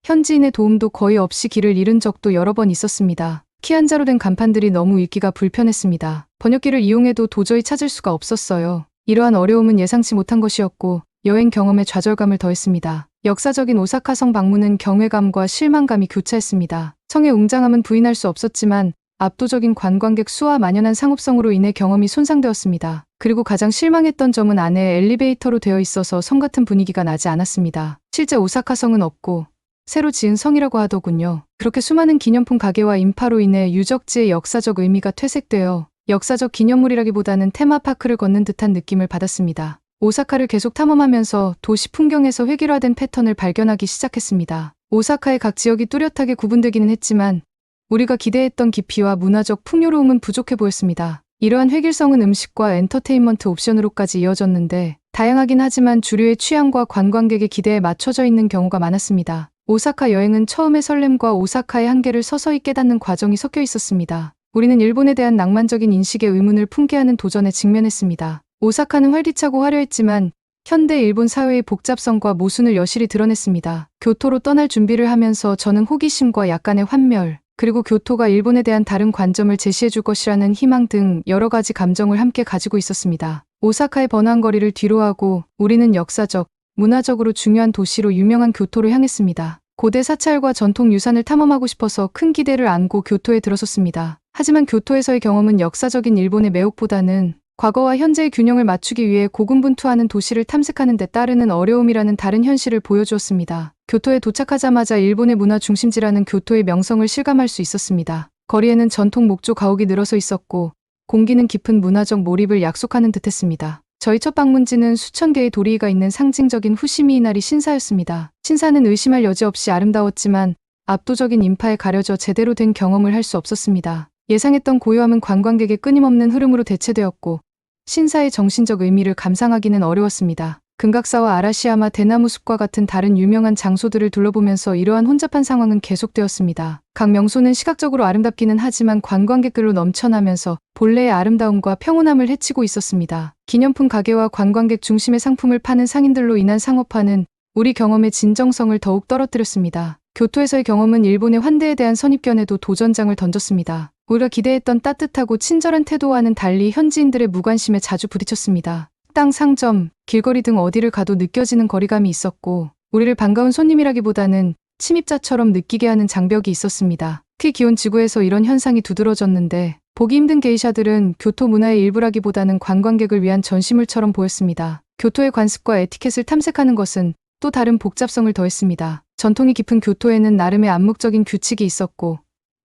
현지인의 도움도 거의 없이 길을 잃은 적도 여러 번 있었습니다. 키 한자로 된 간판들이 너무 읽기가 불편했습니다. 번역기를 이용해도 도저히 찾을 수가 없었어요. 이러한 어려움은 예상치 못한 것이었고 여행 경험에 좌절감을 더했습니다. 역사적인 오사카성 방문은 경외감과 실망감이 교차했습니다. 성의 웅장함은 부인할 수 없었지만 압도적인 관광객 수와 만연한 상업성으로 인해 경험이 손상되었습니다. 그리고 가장 실망했던 점은 안에 엘리베이터로 되어 있어서 성 같은 분위기가 나지 않았습니다. 실제 오사카성은 없고 새로 지은 성이라고 하더군요. 그렇게 수많은 기념품 가게와 인파로 인해 유적지의 역사적 의미가 퇴색되어 역사적 기념물이라기보다는 테마파크를 걷는 듯한 느낌을 받았습니다. 오사카를 계속 탐험하면서 도시 풍경에서 획일화된 패턴을 발견하기 시작했습니다. 오사카의 각 지역이 뚜렷하게 구분되기는 했지만 우리가 기대했던 깊이와 문화적 풍요로움은 부족해 보였습니다. 이러한 획일성은 음식과 엔터테인먼트 옵션으로까지 이어졌는데 다양하긴 하지만 주류의 취향과 관광객의 기대에 맞춰져 있는 경우가 많았습니다. 오사카 여행은 처음의 설렘과 오사카의 한계를 서서히 깨닫는 과정이 섞여 있었습니다. 우리는 일본에 대한 낭만적인 인식의 의문을 품게 하는 도전에 직면했습니다. 오사카는 활기차고 화려했지만 현대 일본 사회의 복잡성과 모순을 여실히 드러냈습니다. 교토로 떠날 준비를 하면서 저는 호기심과 약간의 환멸, 그리고 교토가 일본에 대한 다른 관점을 제시해 줄 것이라는 희망 등 여러 가지 감정을 함께 가지고 있었습니다. 오사카의 번화한 거리를 뒤로하고 우리는 역사적, 문화적으로 중요한 도시로 유명한 교토로 향했습니다. 고대 사찰과 전통 유산을 탐험하고 싶어서 큰 기대를 안고 교토에 들어섰습니다. 하지만 교토에서의 경험은 역사적인 일본의 매혹보다는 과거와 현재의 균형을 맞추기 위해 고군분투하는 도시를 탐색하는 데 따르는 어려움이라는 다른 현실을 보여주었습니다. 교토에 도착하자마자 일본의 문화 중심지라는 교토의 명성을 실감할 수 있었습니다. 거리에는 전통 목조 가옥이 늘어서 있었고 공기는 깊은 문화적 몰입을 약속하는 듯했습니다. 저희 첫 방문지는 수천 개의 도리이가 있는 상징적인 후시미 이나리 신사였습니다. 신사는 의심할 여지 없이 아름다웠지만 압도적인 인파에 가려져 제대로 된 경험을 할 수 없었습니다. 예상했던 고요함은 관광객의 끊임없는 흐름으로 대체되었고 신사의 정신적 의미를 감상하기는 어려웠습니다. 금각사와 아라시야마 대나무 숲과 같은 다른 유명한 장소들을 둘러보면서 이러한 혼잡한 상황은 계속되었습니다. 각 명소는 시각적으로 아름답기는 하지만 관광객들로 넘쳐나면서 본래의 아름다움과 평온함을 해치고 있었습니다. 기념품 가게와 관광객 중심의 상품을 파는 상인들로 인한 상업화는 우리 경험의 진정성을 더욱 떨어뜨렸습니다. 교토에서의 경험은 일본의 환대에 대한 선입견에도 도전장을 던졌습니다. 우리가 기대했던 따뜻하고 친절한 태도와는 달리 현지인들의 무관심에 자주 부딪혔습니다. 식당, 상점, 길거리 등 어디를 가도 느껴지는 거리감이 있었고 우리를 반가운 손님이라기보다는 침입자처럼 느끼게 하는 장벽이 있었습니다. 특히 기온 지구에서 이런 현상이 두드러졌는데 보기 힘든 게이샤들은 교토 문화의 일부라기보다는 관광객을 위한 전시물처럼 보였습니다. 교토의 관습과 에티켓을 탐색하는 것은 또 다른 복잡성을 더했습니다. 전통이 깊은 교토에는 나름의 암묵적인 규칙이 있었고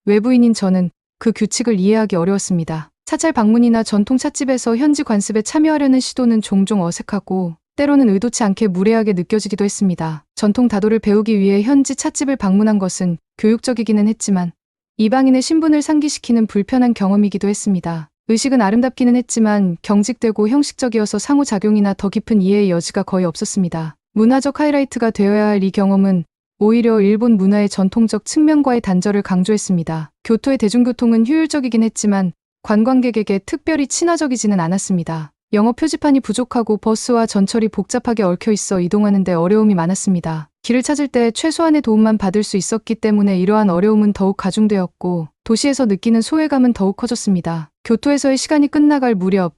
외부인인 저는 그 규칙을 이해하기 어려웠습니다. 사찰 방문이나 전통 찻집에서 현지 관습에 참여하려는 시도는 종종 어색하고 때로는 의도치 않게 무례하게 느껴지기도 했습니다. 전통 다도를 배우기 위해 현지 찻집을 방문한 것은 교육적이기는 했지만 이방인의 신분을 상기시키는 불편한 경험이기도 했습니다. 의식은 아름답기는 했지만 경직되고 형식적이어서 상호작용이나 더 깊은 이해의 여지가 거의 없었습니다. 문화적 하이라이트가 되어야 할 이 경험은 오히려 일본 문화의 전통적 측면과의 단절을 강조했습니다. 교토의 대중교통은 효율적이긴 했지만 관광객에게 특별히 친화적이지는 않았습니다. 영어 표지판이 부족하고 버스와 전철이 복잡하게 얽혀 있어 이동하는 데 어려움이 많았습니다. 길을 찾을 때 최소한의 도움만 받을 수 있었기 때문에 이러한 어려움은 더욱 가중되었고 도시에서 느끼는 소외감은 더욱 커졌습니다. 교토에서의 시간이 끝나갈 무렵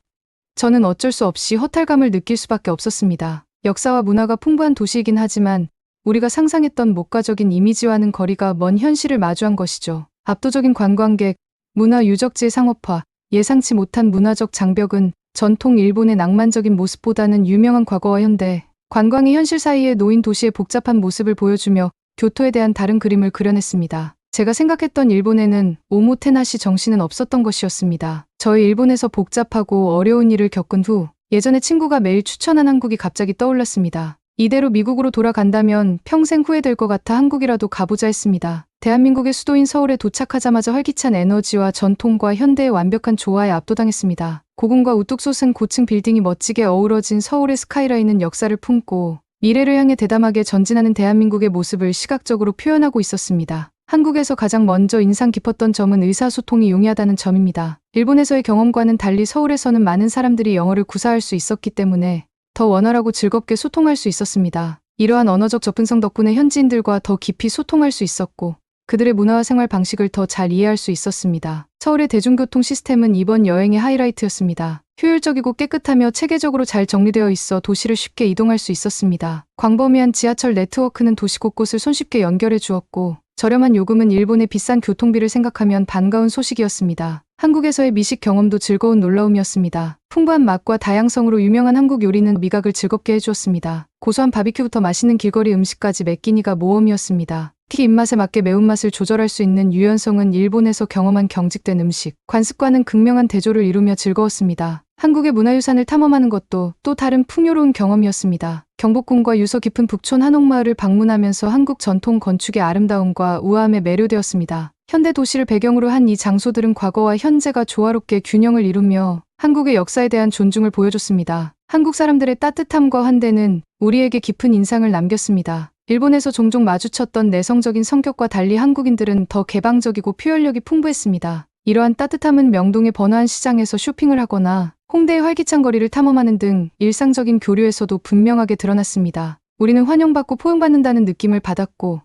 저는 어쩔 수 없이 허탈감을 느낄 수밖에 없었습니다. 역사와 문화가 풍부한 도시이긴 하지만 우리가 상상했던 목가적인 이미지와는 거리가 먼 현실을 마주한 것이죠. 압도적인 관광객, 문화 유적지의 상업화, 예상치 못한 문화적 장벽은 전통 일본의 낭만적인 모습보다는 유명한 과거와 현대, 관광의 현실 사이에 놓인 도시의 복잡한 모습을 보여주며 교토에 대한 다른 그림을 그려냈습니다. 제가 생각했던 일본에는 오모테나시 정신은 없었던 것이었습니다. 저희 일본에서 복잡하고 어려운 일을 겪은 후 예전에 친구가 매일 추천한 한국이 갑자기 떠올랐습니다. 이대로 미국으로 돌아간다면 평생 후회될 것 같아 한국이라도 가보자 했습니다. 대한민국의 수도인 서울에 도착하자마자 활기찬 에너지와 전통과 현대의 완벽한 조화에 압도당했습니다. 고궁과 우뚝 솟은 고층 빌딩이 멋지게 어우러진 서울의 스카이라인은 역사를 품고 미래를 향해 대담하게 전진하는 대한민국의 모습을 시각적으로 표현하고 있었습니다. 한국에서 가장 먼저 인상 깊었던 점은 의사소통이 용이하다는 점입니다. 일본에서의 경험과는 달리 서울에서는 많은 사람들이 영어를 구사할 수 있었기 때문에 더 원활하고 즐겁게 소통할 수 있었습니다. 이러한 언어적 접근성 덕분에 현지인들과 더 깊이 소통할 수 있었고 그들의 문화와 생활 방식을 더 잘 이해할 수 있었습니다. 서울의 대중교통 시스템은 이번 여행의 하이라이트였습니다. 효율적이고 깨끗하며 체계적으로 잘 정리되어 있어 도시를 쉽게 이동할 수 있었습니다. 광범위한 지하철 네트워크는 도시 곳곳을 손쉽게 연결해 주었고 저렴한 요금은 일본의 비싼 교통비를 생각하면 반가운 소식이었습니다. 한국에서의 미식 경험도 즐거운 놀라움이었습니다. 풍부한 맛과 다양성으로 유명한 한국 요리는 미각을 즐겁게 해주었습니다. 고소한 바비큐부터 맛있는 길거리 음식까지 매 끼니가 모험이었습니다. 특히 입맛에 맞게 매운맛을 조절할 수 있는 유연성은 일본에서 경험한 경직된 음식, 관습과는 극명한 대조를 이루며 즐거웠습니다. 한국의 문화유산을 탐험하는 것도 또 다른 풍요로운 경험이었습니다. 경복궁과 유서 깊은 북촌 한옥마을을 방문하면서 한국 전통 건축의 아름다움과 우아함에 매료되었습니다. 현대 도시를 배경으로 한 이 장소들은 과거와 현재가 조화롭게 균형을 이루며 한국의 역사에 대한 존중을 보여줬습니다. 한국 사람들의 따뜻함과 환대는 우리에게 깊은 인상을 남겼습니다. 일본에서 종종 마주쳤던 내성적인 성격과 달리 한국인들은 더 개방적이고 표현력이 풍부했습니다. 이러한 따뜻함은 명동의 번화한 시장에서 쇼핑을 하거나 홍대의 활기찬 거리를 탐험하는 등 일상적인 교류에서도 분명하게 드러났습니다. 우리는 환영받고 포용받는다는 느낌을 받았고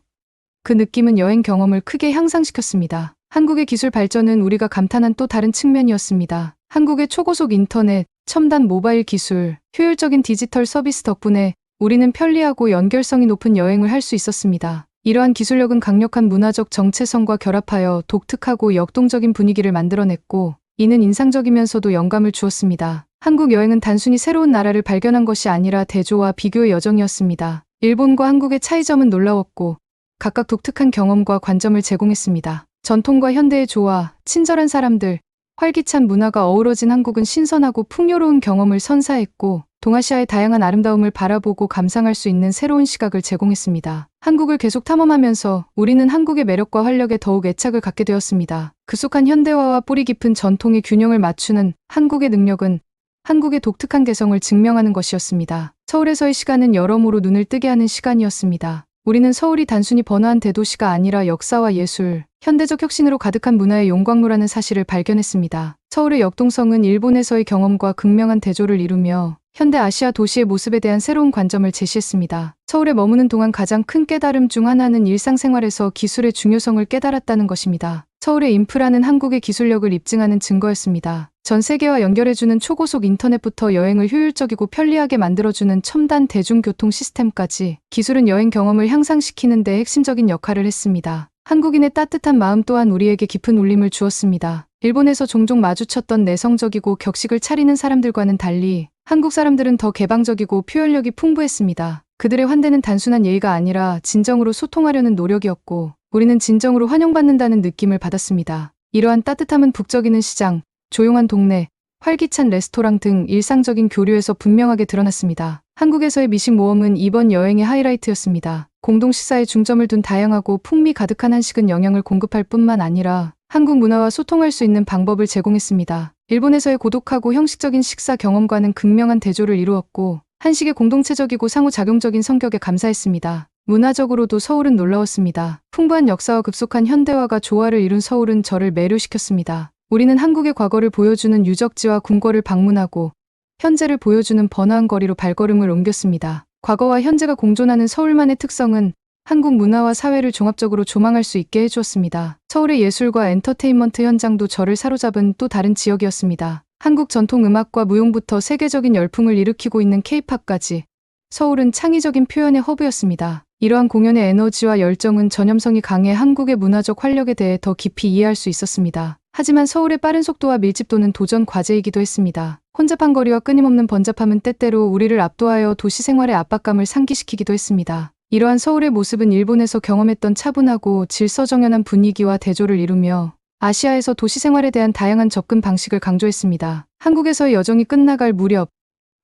그 느낌은 여행 경험을 크게 향상시켰습니다. 한국의 기술 발전은 우리가 감탄한 또 다른 측면이었습니다. 한국의 초고속 인터넷, 첨단 모바일 기술, 효율적인 디지털 서비스 덕분에 우리는 편리하고 연결성이 높은 여행을 할 수 있었습니다. 이러한 기술력은 강력한 문화적 정체성과 결합하여 독특하고 역동적인 분위기를 만들어냈고 이는 인상적이면서도 영감을 주었습니다. 한국 여행은 단순히 새로운 나라를 발견한 것이 아니라 대조와 비교의 여정이었습니다. 일본과 한국의 차이점은 놀라웠고 각각 독특한 경험과 관점을 제공했습니다. 전통과 현대의 조화, 친절한 사람들, 활기찬 문화가 어우러진 한국은 신선하고 풍요로운 경험을 선사했고 동아시아의 다양한 아름다움을 바라보고 감상할 수 있는 새로운 시각을 제공했습니다. 한국을 계속 탐험하면서 우리는 한국의 매력과 활력에 더욱 애착을 갖게 되었습니다. 급속한 현대화와 뿌리 깊은 전통의 균형을 맞추는 한국의 능력은 한국의 독특한 개성을 증명하는 것이었습니다. 서울에서의 시간은 여러모로 눈을 뜨게 하는 시간이었습니다. 우리는 서울이 단순히 번화한 대도시가 아니라 역사와 예술, 현대적 혁신으로 가득한 문화의 용광로라는 사실을 발견했습니다. 서울의 역동성은 일본에서의 경험과 극명한 대조를 이루며 현대 아시아 도시의 모습에 대한 새로운 관점을 제시했습니다. 서울에 머무는 동안 가장 큰 깨달음 중 하나는 일상생활에서 기술의 중요성을 깨달았다는 것입니다. 서울의 인프라는 한국의 기술력을 입증하는 증거였습니다. 전 세계와 연결해주는 초고속 인터넷부터 여행을 효율적이고 편리하게 만들어주는 첨단 대중교통 시스템까지 기술은 여행 경험을 향상시키는 데 핵심적인 역할을 했습니다. 한국인의 따뜻한 마음 또한 우리에게 깊은 울림을 주었습니다. 일본에서 종종 마주쳤던 내성적이고 격식을 차리는 사람들과는 달리 한국 사람들은 더 개방적이고 표현력이 풍부했습니다. 그들의 환대는 단순한 예의가 아니라 진정으로 소통하려는 노력이었고 우리는 진정으로 환영받는다는 느낌을 받았습니다. 이러한 따뜻함은 북적이는 시장, 조용한 동네, 활기찬 레스토랑 등 일상적인 교류에서 분명하게 드러났습니다. 한국에서의 미식 모험은 이번 여행의 하이라이트였습니다. 공동 식사에 중점을 둔 다양하고 풍미 가득한 한식은 영양을 공급할 뿐만 아니라 한국 문화와 소통할 수 있는 방법을 제공했습니다. 일본에서의 고독하고 형식적인 식사 경험과는 극명한 대조를 이루었고 한식의 공동체적이고 상호작용적인 성격에 감사했습니다. 문화적으로도 서울은 놀라웠습니다. 풍부한 역사와 급속한 현대화가 조화를 이룬 서울은 저를 매료시켰습니다. 우리는 한국의 과거를 보여주는 유적지와 궁궐을 방문하고 현재를 보여주는 번화한 거리로 발걸음을 옮겼습니다. 과거와 현재가 공존하는 서울만의 특성은 한국 문화와 사회를 종합적으로 조망할 수 있게 해주었습니다. 서울의 예술과 엔터테인먼트 현장도 저를 사로잡은 또 다른 지역이었습니다. 한국 전통 음악과 무용부터 세계적인 열풍을 일으키고 있는 K-팝까지 서울은 창의적인 표현의 허브였습니다. 이러한 공연의 에너지와 열정은 전염성이 강해 한국의 문화적 활력에 대해 더 깊이 이해할 수 있었습니다. 하지만 서울의 빠른 속도와 밀집도는 도전 과제이기도 했습니다. 혼잡한 거리와 끊임없는 번잡함은 때때로 우리를 압도하여 도시 생활의 압박감을 상기시키기도 했습니다. 이러한 서울의 모습은 일본에서 경험했던 차분하고 질서정연한 분위기와 대조를 이루며 아시아에서 도시 생활에 대한 다양한 접근 방식을 강조했습니다. 한국에서의 여정이 끝나갈 무렵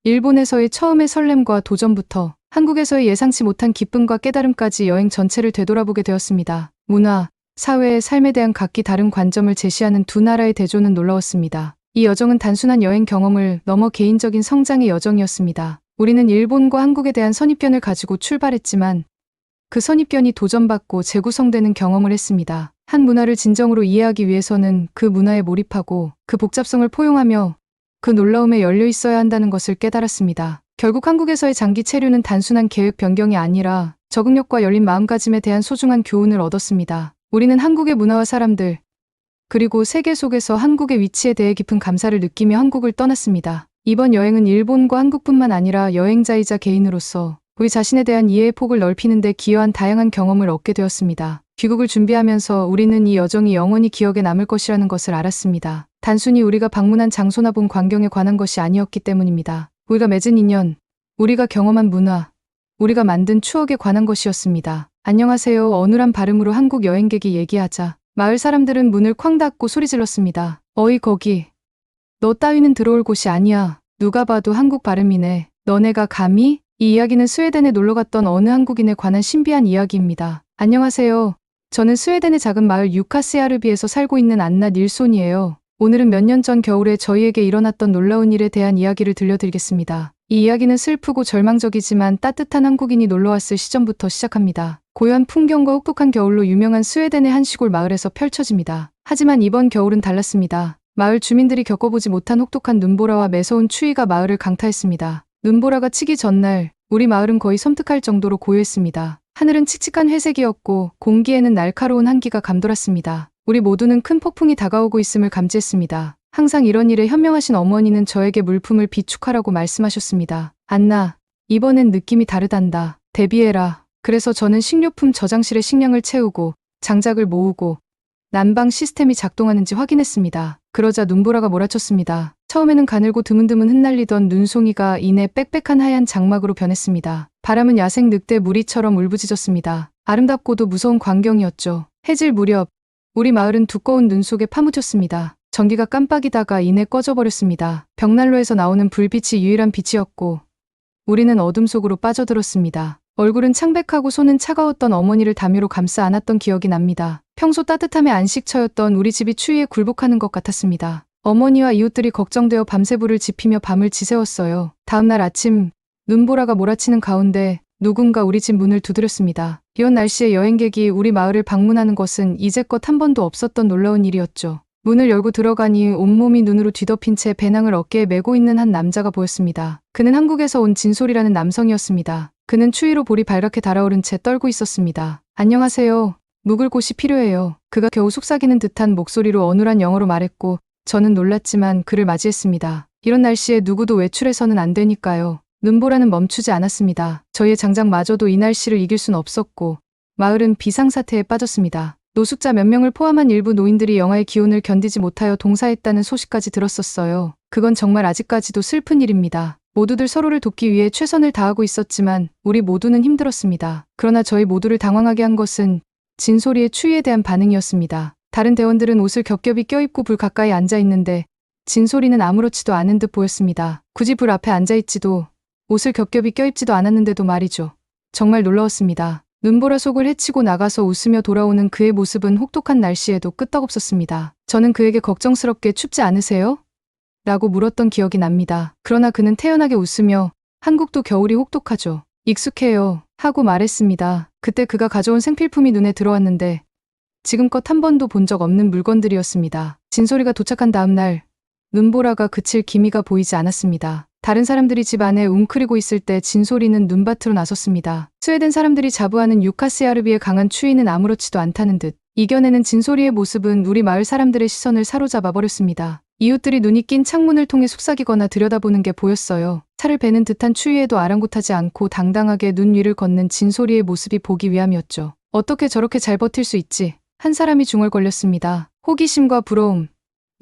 일본에서의 처음의 설렘과 도전부터 한국에서의 예상치 못한 기쁨과 깨달음까지 여행 전체를 되돌아보게 되었습니다. 문화, 사회, 삶에 대한 각기 다른 관점을 제시하는 두 나라의 대조는 놀라웠습니다. 이 여정은 단순한 여행 경험을 넘어 개인적인 성장의 여정이었습니다. 우리는 일본과 한국에 대한 선입견을 가지고 출발했지만 그 선입견이 도전받고 재구성되는 경험을 했습니다. 한 문화를 진정으로 이해하기 위해서는 그 문화에 몰입하고 그 복잡성을 포용하며 그 놀라움에 열려 있어야 한다는 것을 깨달았습니다. 결국 한국에서의 장기 체류는 단순한 계획 변경이 아니라 적응력과 열린 마음가짐에 대한 소중한 교훈을 얻었습니다. 우리는 한국의 문화와 사람들, 그리고 세계 속에서 한국의 위치에 대해 깊은 감사를 느끼며 한국을 떠났습니다. 이번 여행은 일본과 한국뿐만 아니라 여행자이자 개인으로서 우리 자신에 대한 이해의 폭을 넓히는 데 기여한 다양한 경험을 얻게 되었습니다. 귀국을 준비하면서 우리는 이 여정이 영원히 기억에 남을 것이라는 것을 알았습니다. 단순히 우리가 방문한 장소나 본 광경에 관한 것이 아니었기 때문입니다. 우리가 맺은 인연, 우리가 경험한 문화, 우리가 만든 추억에 관한 것이었습니다. 안녕하세요. 어눌한 발음으로 한국 여행객이 얘기하자 마을 사람들은 문을 쾅 닫고 소리질렀습니다. 어이 거기. 너 따위는 들어올 곳이 아니야. 누가 봐도 한국 발음이네. 너네가 감히? 이 이야기는 스웨덴에 놀러갔던 어느 한국인에 관한 신비한 이야기입니다. 안녕하세요. 저는 스웨덴의 작은 마을 유카스야르비에서 살고 있는 안나 닐손이에요. 오늘은 몇 년 전 겨울에 저희에게 일어났던 놀라운 일에 대한 이야기를 들려드리겠습니다. 이 이야기는 슬프고 절망적이지만 따뜻한 한국인이 놀러왔을 시점부터 시작합니다. 고요한 풍경과 혹독한 겨울로 유명한 스웨덴의 한 시골 마을에서 펼쳐집니다. 하지만 이번 겨울은 달랐습니다. 마을 주민들이 겪어보지 못한 혹독한 눈보라와 매서운 추위가 마을을 강타했습니다. 눈보라가 치기 전날 우리 마을은 거의 섬뜩할 정도로 고요했습니다. 하늘은 칙칙한 회색이었고 공기에는 날카로운 한기가 감돌았습니다. 우리 모두는 큰 폭풍이 다가오고 있음을 감지했습니다. 항상 이런 일에 현명하신 어머니는 저에게 물품을 비축하라고 말씀하셨습니다. 안나, 이번엔 느낌이 다르단다. 대비해라. 그래서 저는 식료품 저장실에 식량을 채우고 장작을 모으고 난방 시스템이 작동하는지 확인했습니다. 그러자 눈보라가 몰아쳤습니다. 처음에는 가늘고 드문드문 흩날리던 눈송이가 이내 빽빽한 하얀 장막으로 변했습니다. 바람은 야생 늑대 무리처럼 울부짖었습니다. 아름답고도 무서운 광경이었죠. 해질 무렵 우리 마을은 두꺼운 눈 속에 파묻혔습니다. 전기가 깜빡이다가 이내 꺼져버렸습니다. 벽난로에서 나오는 불빛이 유일한 빛이었고 우리는 어둠 속으로 빠져들었습니다. 얼굴은 창백하고 손은 차가웠던 어머니를 담요로 감싸 안았던 기억이 납니다. 평소 따뜻함의 안식처였던 우리 집이 추위에 굴복하는 것 같았습니다. 어머니와 이웃들이 걱정되어 밤새 불을 지피며 밤을 지새웠어요. 다음날 아침 눈보라가 몰아치는 가운데 누군가 우리 집 문을 두드렸습니다. 비온 날씨에 여행객이 우리 마을을 방문하는 것은 이제껏 한 번도 없었던 놀라운 일이었죠. 문을 열고 들어가니 온몸이 눈으로 뒤덮인 채 배낭을 어깨에 메고 있는 한 남자가 보였습니다. 그는 한국에서 온 진솔이라는 남성이었습니다. 그는 추위로 볼이 발갛게 달아오른 채 떨고 있었습니다. 안녕하세요. 묵을 곳이 필요해요. 그가 겨우 속삭이는 듯한 목소리로 어눌한 영어로 말했고 저는 놀랐지만 그를 맞이했습니다. 이런 날씨에 누구도 외출해서는 안 되니까요. 눈보라는 멈추지 않았습니다. 저희의 장작마저도 이 날씨를 이길 순 없었고 마을은 비상사태에 빠졌습니다. 노숙자 몇 명을 포함한 일부 노인들이 영하의 기온을 견디지 못하여 동사했다는 소식까지 들었었어요. 그건 정말 아직까지도 슬픈 일입니다. 모두들 서로를 돕기 위해 최선을 다하고 있었지만 우리 모두는 힘들었습니다. 그러나 저희 모두를 당황하게 한 것은 진소리의 추위에 대한 반응이었습니다. 다른 대원들은 옷을 겹겹이 껴입고 불 가까이 앉아 있는데 진소리는 아무렇지도 않은 듯 보였습니다. 굳이 불 앞에 앉아있지도 옷을 겹겹이 껴입지도 않았는데도 말이죠. 정말 놀라웠습니다. 눈보라 속을 헤치고 나가서 웃으며 돌아오는 그의 모습은 혹독한 날씨에도 끄떡없었습니다. 저는 그에게 걱정스럽게 춥지 않으세요? 라고 물었던 기억이 납니다. 그러나 그는 태연하게 웃으며 한국도 겨울이 혹독하죠. 익숙해요. 하고 말했습니다. 그때 그가 가져온 생필품이 눈에 들어왔는데 지금껏 한 번도 본 적 없는 물건들이었습니다. 진소리가 도착한 다음 날 눈보라가 그칠 기미가 보이지 않았습니다. 다른 사람들이 집 안에 웅크리고 있을 때 진소리는 눈밭으로 나섰습니다. 스웨덴 사람들이 자부하는 유카스야르비의 강한 추위는 아무렇지도 않다는 듯 이겨내는 진소리의 모습은 우리 마을 사람들의 시선을 사로잡아 버렸습니다. 이웃들이 눈이 낀 창문을 통해 속삭이거나 들여다보는 게 보였어요. 차를 베는 듯한 추위에도 아랑곳하지 않고 당당하게 눈 위를 걷는 진소리의 모습이 보기 위함이었죠. 어떻게 저렇게 잘 버틸 수 있지? 한 사람이 중얼거렸습니다. 호기심과 부러움,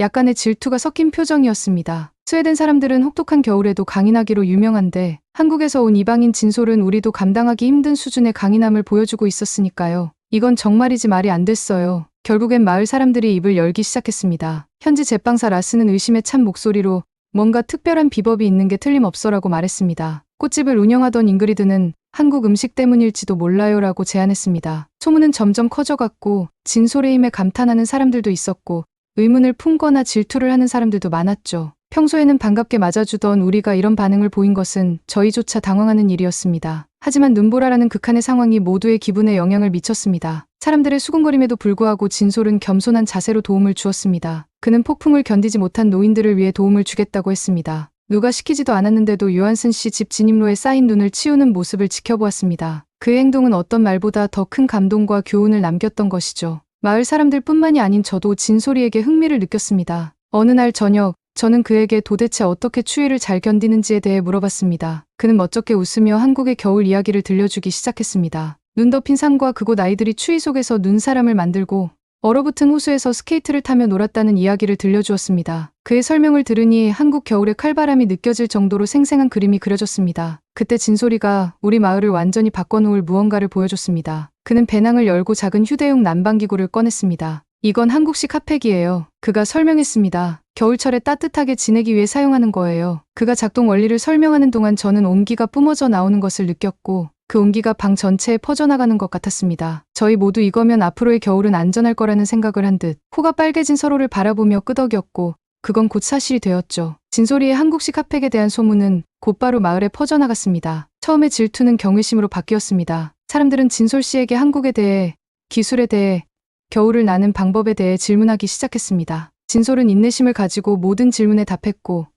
약간의 질투가 섞인 표정이었습니다. 스웨덴 사람들은 혹독한 겨울에도 강인하기로 유명한데 한국에서 온 이방인 진솔은 우리도 감당하기 힘든 수준의 강인함을 보여주고 있었으니까요. 이건 정말이지 말이 안 됐어요. 결국엔 마을 사람들이 입을 열기 시작했습니다. 현지 제빵사 라스는 의심에 찬 목소리로 뭔가 특별한 비법이 있는 게 틀림없어라고 말했습니다. 꽃집을 운영하던 잉그리드는 한국 음식 때문일지도 몰라요라고 제안했습니다. 소문은 점점 커져갔고 진솔의 힘에 감탄하는 사람들도 있었고 의문을 품거나 질투를 하는 사람들도 많았죠. 평소에는 반갑게 맞아주던 우리가 이런 반응을 보인 것은 저희조차 당황하는 일이었습니다. 하지만 눈보라라는 극한의 상황이 모두의 기분에 영향을 미쳤습니다. 사람들의 수군거림에도 불구하고 진솔은 겸손한 자세로 도움을 주었습니다. 그는 폭풍을 견디지 못한 노인들을 위해 도움을 주겠다고 했습니다. 누가 시키지도 않았는데도 요한슨 씨 집 진입로에 쌓인 눈을 치우는 모습을 지켜보았습니다. 그의 행동은 어떤 말보다 더 큰 감동과 교훈을 남겼던 것이죠. 마을 사람들뿐만이 아닌 저도 진솔이에게 흥미를 느꼈습니다. 어느 날 저녁, 저는 그에게 도대체 어떻게 추위를 잘 견디는지에 대해 물어봤습니다. 그는 멋쩍게 웃으며 한국의 겨울 이야기를 들려주기 시작했습니다. 눈 덮인 산과 그곳 아이들이 추위 속에서 눈사람을 만들고 얼어붙은 호수에서 스케이트를 타며 놀았다는 이야기를 들려주었습니다. 그의 설명을 들으니 한국 겨울의 칼바람이 느껴질 정도로 생생한 그림이 그려졌습니다. 그때 진솔이가 우리 마을을 완전히 바꿔놓을 무언가를 보여줬습니다. 그는 배낭을 열고 작은 휴대용 난방기구를 꺼냈습니다. 이건 한국식 핫팩이에요. 그가 설명했습니다. 겨울철에 따뜻하게 지내기 위해 사용하는 거예요. 그가 작동 원리를 설명하는 동안 저는 온기가 뿜어져 나오는 것을 느꼈고 그 온기가 방 전체에 퍼져나가는 것 같았습니다. 저희 모두 이거면 앞으로의 겨울은 안전할 거라는 생각을 한 듯 코가 빨개진 서로를 바라보며 끄덕였고 그건 곧 사실이 되었죠. 진솔이의 한국식 핫팩에 대한 소문은 곧바로 마을에 퍼져나갔습니다. 처음에 질투는 경외심으로 바뀌었습니다. 사람들은 진솔 씨에게 한국에 대해, 기술에 대해, 겨울을 나는 방법에 대해 질문하기 시작했습니다. 진솔은 인내심을 가지고 모든 질문에 답했고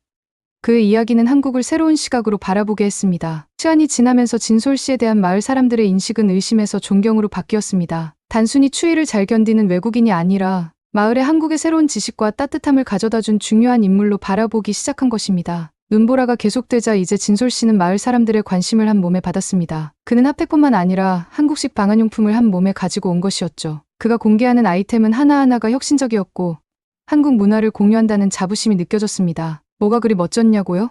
그의 이야기는 한국을 새로운 시각으로 바라보게 했습니다. 시간이 지나면서 진솔 씨에 대한 마을 사람들의 인식은 의심에서 존경으로 바뀌었습니다. 단순히 추위를 잘 견디는 외국인이 아니라 마을에 한국의 새로운 지식과 따뜻함을 가져다준 중요한 인물로 바라보기 시작한 것입니다. 눈보라가 계속되자 이제 진솔 씨는 마을 사람들의 관심을 한 몸에 받았습니다. 그는 핫팩뿐만 아니라 한국식 방한용품을 한 몸에 가지고 온 것이었죠. 그가 공개하는 아이템은 하나하나가 혁신적이었고 한국 문화를 공유한다는 자부심이 느껴졌습니다. 뭐가 그리 멋졌냐고요?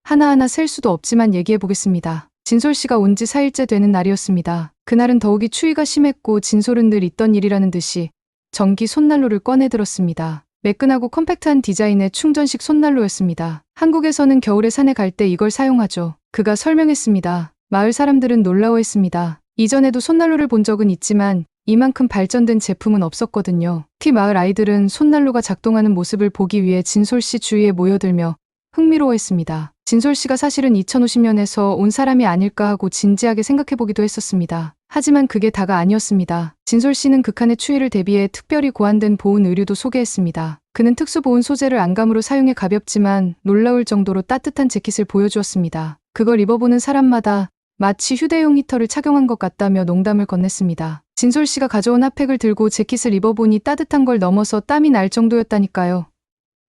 하나하나 셀 수도 없지만 얘기해보겠습니다. 진솔 씨가 온 지 4일째 되는 날이었습니다. 그날은 더욱이 추위가 심했고 진솔은 늘 있던 일이라는 듯이 전기 손난로를 꺼내들었습니다. 매끈하고 컴팩트한 디자인의 충전식 손난로였습니다. 한국에서는 겨울에 산에 갈 때 이걸 사용하죠. 그가 설명했습니다. 마을 사람들은 놀라워했습니다. 이전에도 손난로를 본 적은 있지만 이만큼 발전된 제품은 없었거든요. 특히 마을 아이들은 손난로가 작동하는 모습을 보기 위해 진솔 씨 주위에 모여들며 흥미로워했습니다. 진솔 씨가 사실은 2050년에서 온 사람이 아닐까 하고 진지하게 생각해보기도 했었습니다. 하지만 그게 다가 아니었습니다. 진솔 씨는 극한의 추위를 대비해 특별히 고안된 보온 의류도 소개했습니다. 그는 특수 보온 소재를 안감으로 사용해 가볍지만 놀라울 정도로 따뜻한 재킷을 보여주었습니다. 그걸 입어보는 사람마다 마치 휴대용 히터를 착용한 것 같다며 농담을 건넸습니다. 진솔 씨가 가져온 핫팩을 들고 재킷을 입어보니 따뜻한 걸 넘어서 땀이 날 정도였다니까요.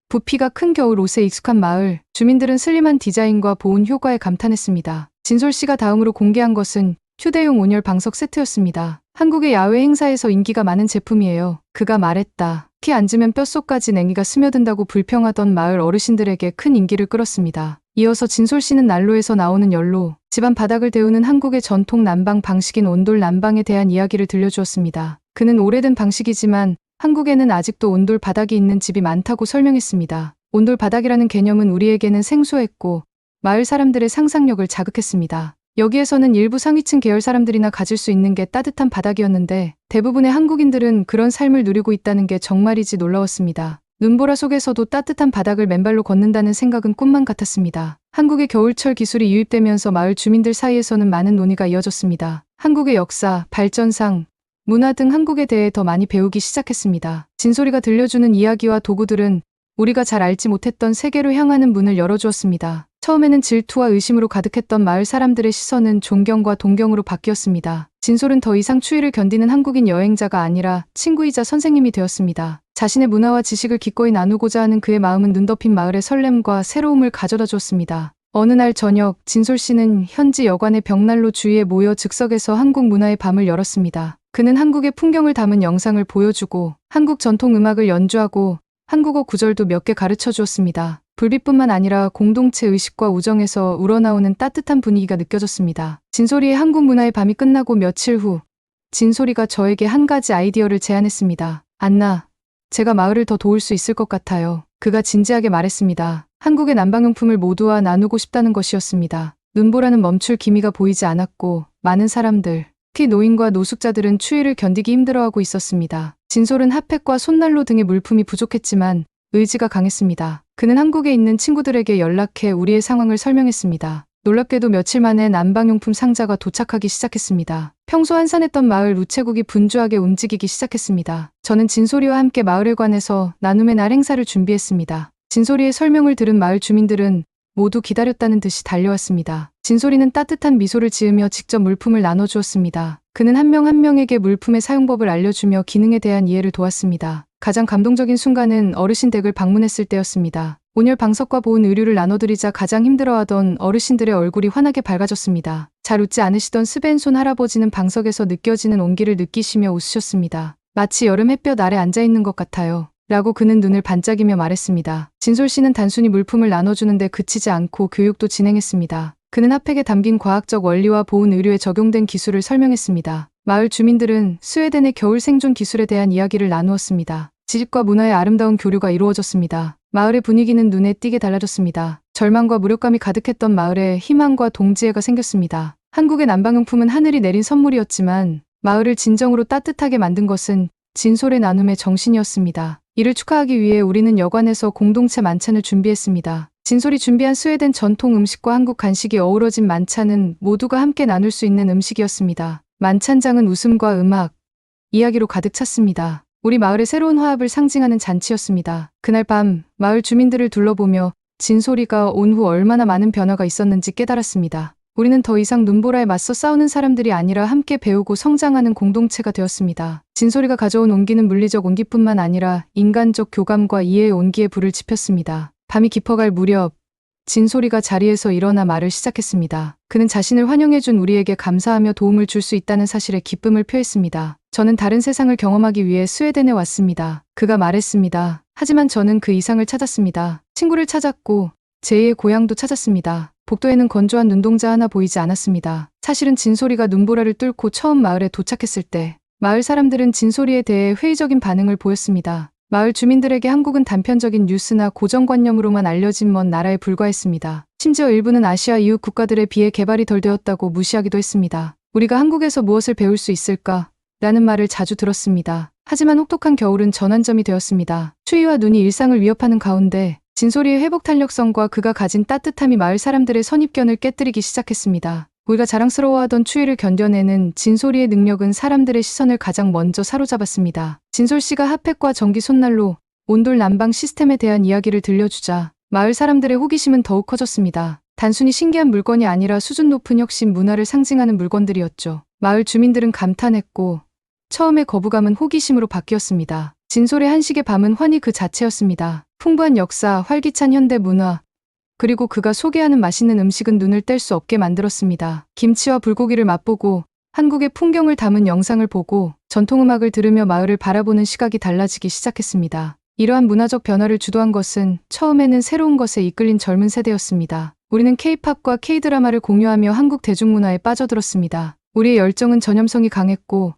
부피가 큰 겨울 옷에 익숙한 마을, 주민들은 슬림한 디자인과 보온 효과에 감탄했습니다. 진솔 씨가 다음으로 공개한 것은 휴대용 온열 방석 세트였습니다. 한국의 야외 행사에서 인기가 많은 제품이에요. 그가 말했다. 특히 앉으면 뼛속까지 냉기가 스며든다고 불평하던 마을 어르신들에게 큰 인기를 끌었습니다. 이어서 진솔 씨는 난로에서 나오는 열로 집안 바닥을 데우는 한국의 전통 난방 방식인 온돌 난방에 대한 이야기를 들려주었습니다. 그는 오래된 방식이지만 한국에는 아직도 온돌 바닥이 있는 집이 많다고 설명했습니다. 온돌 바닥이라는 개념은 우리에게는 생소했고 마을 사람들의 상상력을 자극했습니다. 여기에서는 일부 상위층 계열 사람들이나 가질 수 있는 게 따뜻한 바닥이었는데 대부분의 한국인들은 그런 삶을 누리고 있다는 게 정말이지 놀라웠습니다. 눈보라 속에서도 따뜻한 바닥을 맨발로 걷는다는 생각은 꿈만 같았습니다. 한국의 겨울철 기술이 유입되면서 마을 주민들 사이에서는 많은 논의가 이어졌습니다. 한국의 역사, 발전상, 문화 등 한국에 대해 더 많이 배우기 시작했습니다. 진솔이가 들려주는 이야기와 도구들은 우리가 잘 알지 못했던 세계로 향하는 문을 열어주었습니다. 처음에는 질투와 의심으로 가득했던 마을 사람들의 시선은 존경과 동경으로 바뀌었습니다. 진솔은 더 이상 추위를 견디는 한국인 여행자가 아니라 친구이자 선생님이 되었습니다. 자신의 문화와 지식을 기꺼이 나누고자 하는 그의 마음은 눈 덮인 마을의 설렘과 새로움을 가져다 주었습니다. 어느 날 저녁, 진솔 씨는 현지 여관의 벽난로 주위에 모여 즉석에서 한국 문화의 밤을 열었습니다. 그는 한국의 풍경을 담은 영상을 보여주고 한국 전통 음악을 연주하고 한국어 구절도 몇 개 가르쳐 주었습니다. 불빛뿐만 아니라 공동체 의식과 우정에서 우러나오는 따뜻한 분위기가 느껴졌습니다. 진솔이의 한국 문화의 밤이 끝나고 며칠 후 진솔이가 저에게 한 가지 아이디어를 제안했습니다. 안나, 제가 마을을 더 도울 수 있을 것 같아요. 그가 진지하게 말했습니다. 한국의 난방용품을 모두와 나누고 싶다는 것이었습니다. 눈보라는 멈출 기미가 보이지 않았고 많은 사람들, 특히 노인과 노숙자들은 추위를 견디기 힘들어하고 있었습니다. 진솔은 핫팩과 손난로 등의 물품이 부족했지만 의지가 강했습니다. 그는 한국에 있는 친구들에게 연락해 우리의 상황을 설명했습니다. 놀랍게도 며칠 만에 난방용품 상자가 도착하기 시작했습니다. 평소 한산했던 마을 우체국이 분주하게 움직이기 시작했습니다. 저는 진솔이와 함께 마을에 관해서 나눔의 날 행사를 준비했습니다. 진솔이의 설명을 들은 마을 주민들은 모두 기다렸다는 듯이 달려왔습니다. 진솔이는 따뜻한 미소를 지으며 직접 물품을 나눠주었습니다. 그는 한 명 한 명에게 물품의 사용법을 알려주며 기능에 대한 이해를 도왔습니다. 가장 감동적인 순간은 어르신 댁을 방문했을 때였습니다. 온열 방석과 보온 의류를 나눠드리자 가장 힘들어하던 어르신들의 얼굴이 환하게 밝아졌습니다. 잘 웃지 않으시던 스벤손 할아버지는 방석에서 느껴지는 온기를 느끼시며 웃으셨습니다. 마치 여름 햇볕 아래 앉아있는 것 같아요. 라고 그는 눈을 반짝이며 말했습니다. 진솔 씨는 단순히 물품을 나눠주는데 그치지 않고 교육도 진행했습니다. 그는 핫팩에 담긴 과학적 원리와 보온 의료에 적용된 기술을 설명했습니다. 마을 주민들은 스웨덴의 겨울 생존 기술에 대한 이야기를 나누었습니다. 지식과 문화의 아름다운 교류가 이루어졌습니다. 마을의 분위기는 눈에 띄게 달라졌습니다. 절망과 무력감이 가득했던 마을에 희망과 동지애가 생겼습니다. 한국의 난방용품은 하늘이 내린 선물이었지만 마을을 진정으로 따뜻하게 만든 것은 진솔의 나눔의 정신이었습니다. 이를 축하하기 위해 우리는 여관에서 공동체 만찬을 준비했습니다. 진솔이 준비한 스웨덴 전통 음식과 한국 간식이 어우러진 만찬은 모두가 함께 나눌 수 있는 음식이었습니다. 만찬장은 웃음과 음악, 이야기로 가득 찼습니다. 우리 마을의 새로운 화합을 상징하는 잔치였습니다. 그날 밤 마을 주민들을 둘러보며 진솔이가 온 후 얼마나 많은 변화가 있었는지 깨달았습니다. 우리는 더 이상 눈보라에 맞서 싸우는 사람들이 아니라 함께 배우고 성장하는 공동체가 되었습니다. 진솔이가 가져온 온기는 물리적 온기뿐만 아니라 인간적 교감과 이해의 온기에 불을 지폈습니다. 밤이 깊어갈 무렵 진솔이가 자리에서 일어나 말을 시작했습니다. 그는 자신을 환영해준 우리에게 감사하며 도움을 줄 수 있다는 사실에 기쁨을 표했습니다. 저는 다른 세상을 경험하기 위해 스웨덴에 왔습니다. 그가 말했습니다. 하지만 저는 그 이상을 찾았습니다. 친구를 찾았고 제2의 고향도 찾았습니다. 복도에는 건조한 눈동자 하나 보이지 않았습니다. 사실은 진솔이가 눈보라를 뚫고 처음 마을에 도착했을 때 마을 사람들은 진솔이에 대해 회의적인 반응을 보였습니다. 마을 주민들에게 한국은 단편적인 뉴스나 고정관념으로만 알려진 먼 나라에 불과했습니다. 심지어 일부는 아시아 이웃 국가들에 비해 개발이 덜 되었다고 무시하기도 했습니다. 우리가 한국에서 무엇을 배울 수 있을까? 라는 말을 자주 들었습니다. 하지만 혹독한 겨울은 전환점이 되었습니다. 추위와 눈이 일상을 위협하는 가운데 진솔이의 회복 탄력성과 그가 가진 따뜻함이 마을 사람들의 선입견을 깨뜨리기 시작했습니다. 우리가 자랑스러워하던 추위를 견뎌내는 진솔이의 능력은 사람들의 시선을 가장 먼저 사로잡았습니다. 진솔 씨가 핫팩과 전기 손난로, 온돌 난방 시스템에 대한 이야기를 들려주자 마을 사람들의 호기심은 더욱 커졌습니다. 단순히 신기한 물건이 아니라 수준 높은 혁신 문화를 상징하는 물건들이었죠. 마을 주민들은 감탄했고 처음의 거부감은 호기심으로 바뀌었습니다. 진솔의 한식의 밤은 환희 그 자체였습니다. 풍부한 역사, 활기찬 현대 문화, 그리고 그가 소개하는 맛있는 음식은 눈을 뗄 수 없게 만들었습니다. 김치와 불고기를 맛보고 한국의 풍경을 담은 영상을 보고 전통음악을 들으며 마을을 바라보는 시각이 달라지기 시작했습니다. 이러한 문화적 변화를 주도한 것은 처음에는 새로운 것에 이끌린 젊은 세대였습니다. 우리는 K-팝과 K-드라마를 공유하며 한국 대중문화에 빠져들었습니다. 우리의 열정은 전염성이 강했고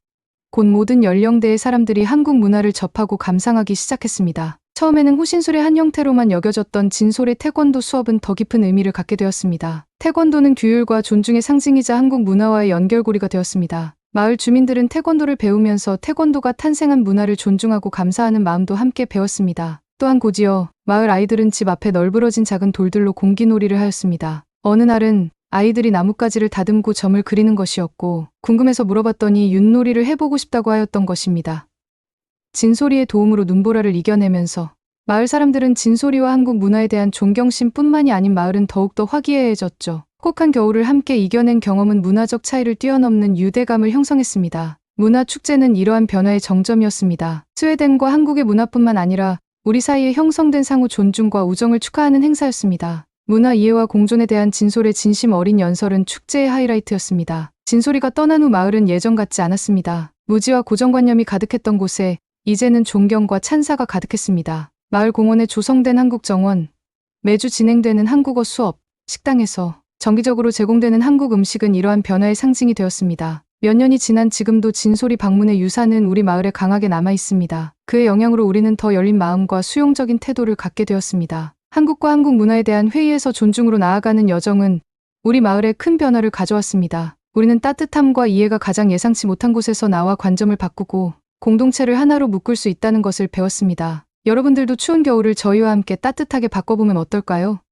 곧 모든 연령대의 사람들이 한국 문화를 접하고 감상하기 시작했습니다. 처음에는 호신술의 한 형태로만 여겨졌던 진솔의 태권도 수업은 더 깊은 의미를 갖게 되었습니다. 태권도는 규율과 존중의 상징이자 한국 문화와의 연결고리가 되었습니다. 마을 주민들은 태권도를 배우면서 태권도가 탄생한 문화를 존중하고 감사하는 마음도 함께 배웠습니다. 또한 곧이어 마을 아이들은 집 앞에 널브러진 작은 돌들로 공기놀이를 하였습니다. 어느 날은 아이들이 나뭇가지를 다듬고 점을 그리는 것이었고 궁금해서 물어봤더니 윷놀이를 해보고 싶다고 하였던 것입니다. 진솔이의 도움으로 눈보라를 이겨내면서 마을 사람들은 진솔이와 한국 문화에 대한 존경심뿐만이 아닌 마을은 더욱더 화기애애해졌죠. 혹한 겨울을 함께 이겨낸 경험은 문화적 차이를 뛰어넘는 유대감을 형성했습니다. 문화축제는 이러한 변화의 정점이었습니다. 스웨덴과 한국의 문화뿐만 아니라 우리 사이에 형성된 상호 존중과 우정을 축하하는 행사였습니다. 문화 이해와 공존에 대한 진솔의 진심 어린 연설은 축제의 하이라이트였습니다. 진솔이가 떠난 후 마을은 예전 같지 않았습니다. 무지와 고정관념이 가득했던 곳에 이제는 존경과 찬사가 가득했습니다. 마을 공원에 조성된 한국 정원, 매주 진행되는 한국어 수업, 식당에서 정기적으로 제공되는 한국 음식은 이러한 변화의 상징이 되었습니다. 몇 년이 지난 지금도 진솔이 방문의 유산은 우리 마을에 강하게 남아 있습니다. 그의 영향으로 우리는 더 열린 마음과 수용적인 태도를 갖게 되었습니다. 한국과 한국 문화에 대한 회의에서 존중으로 나아가는 여정은 우리 마을에 큰 변화를 가져왔습니다. 우리는 따뜻함과 이해가 가장 예상치 못한 곳에서 나와 관점을 바꾸고 공동체를 하나로 묶을 수 있다는 것을 배웠습니다. 여러분들도 추운 겨울을 저희와 함께 따뜻하게 바꿔보면 어떨까요?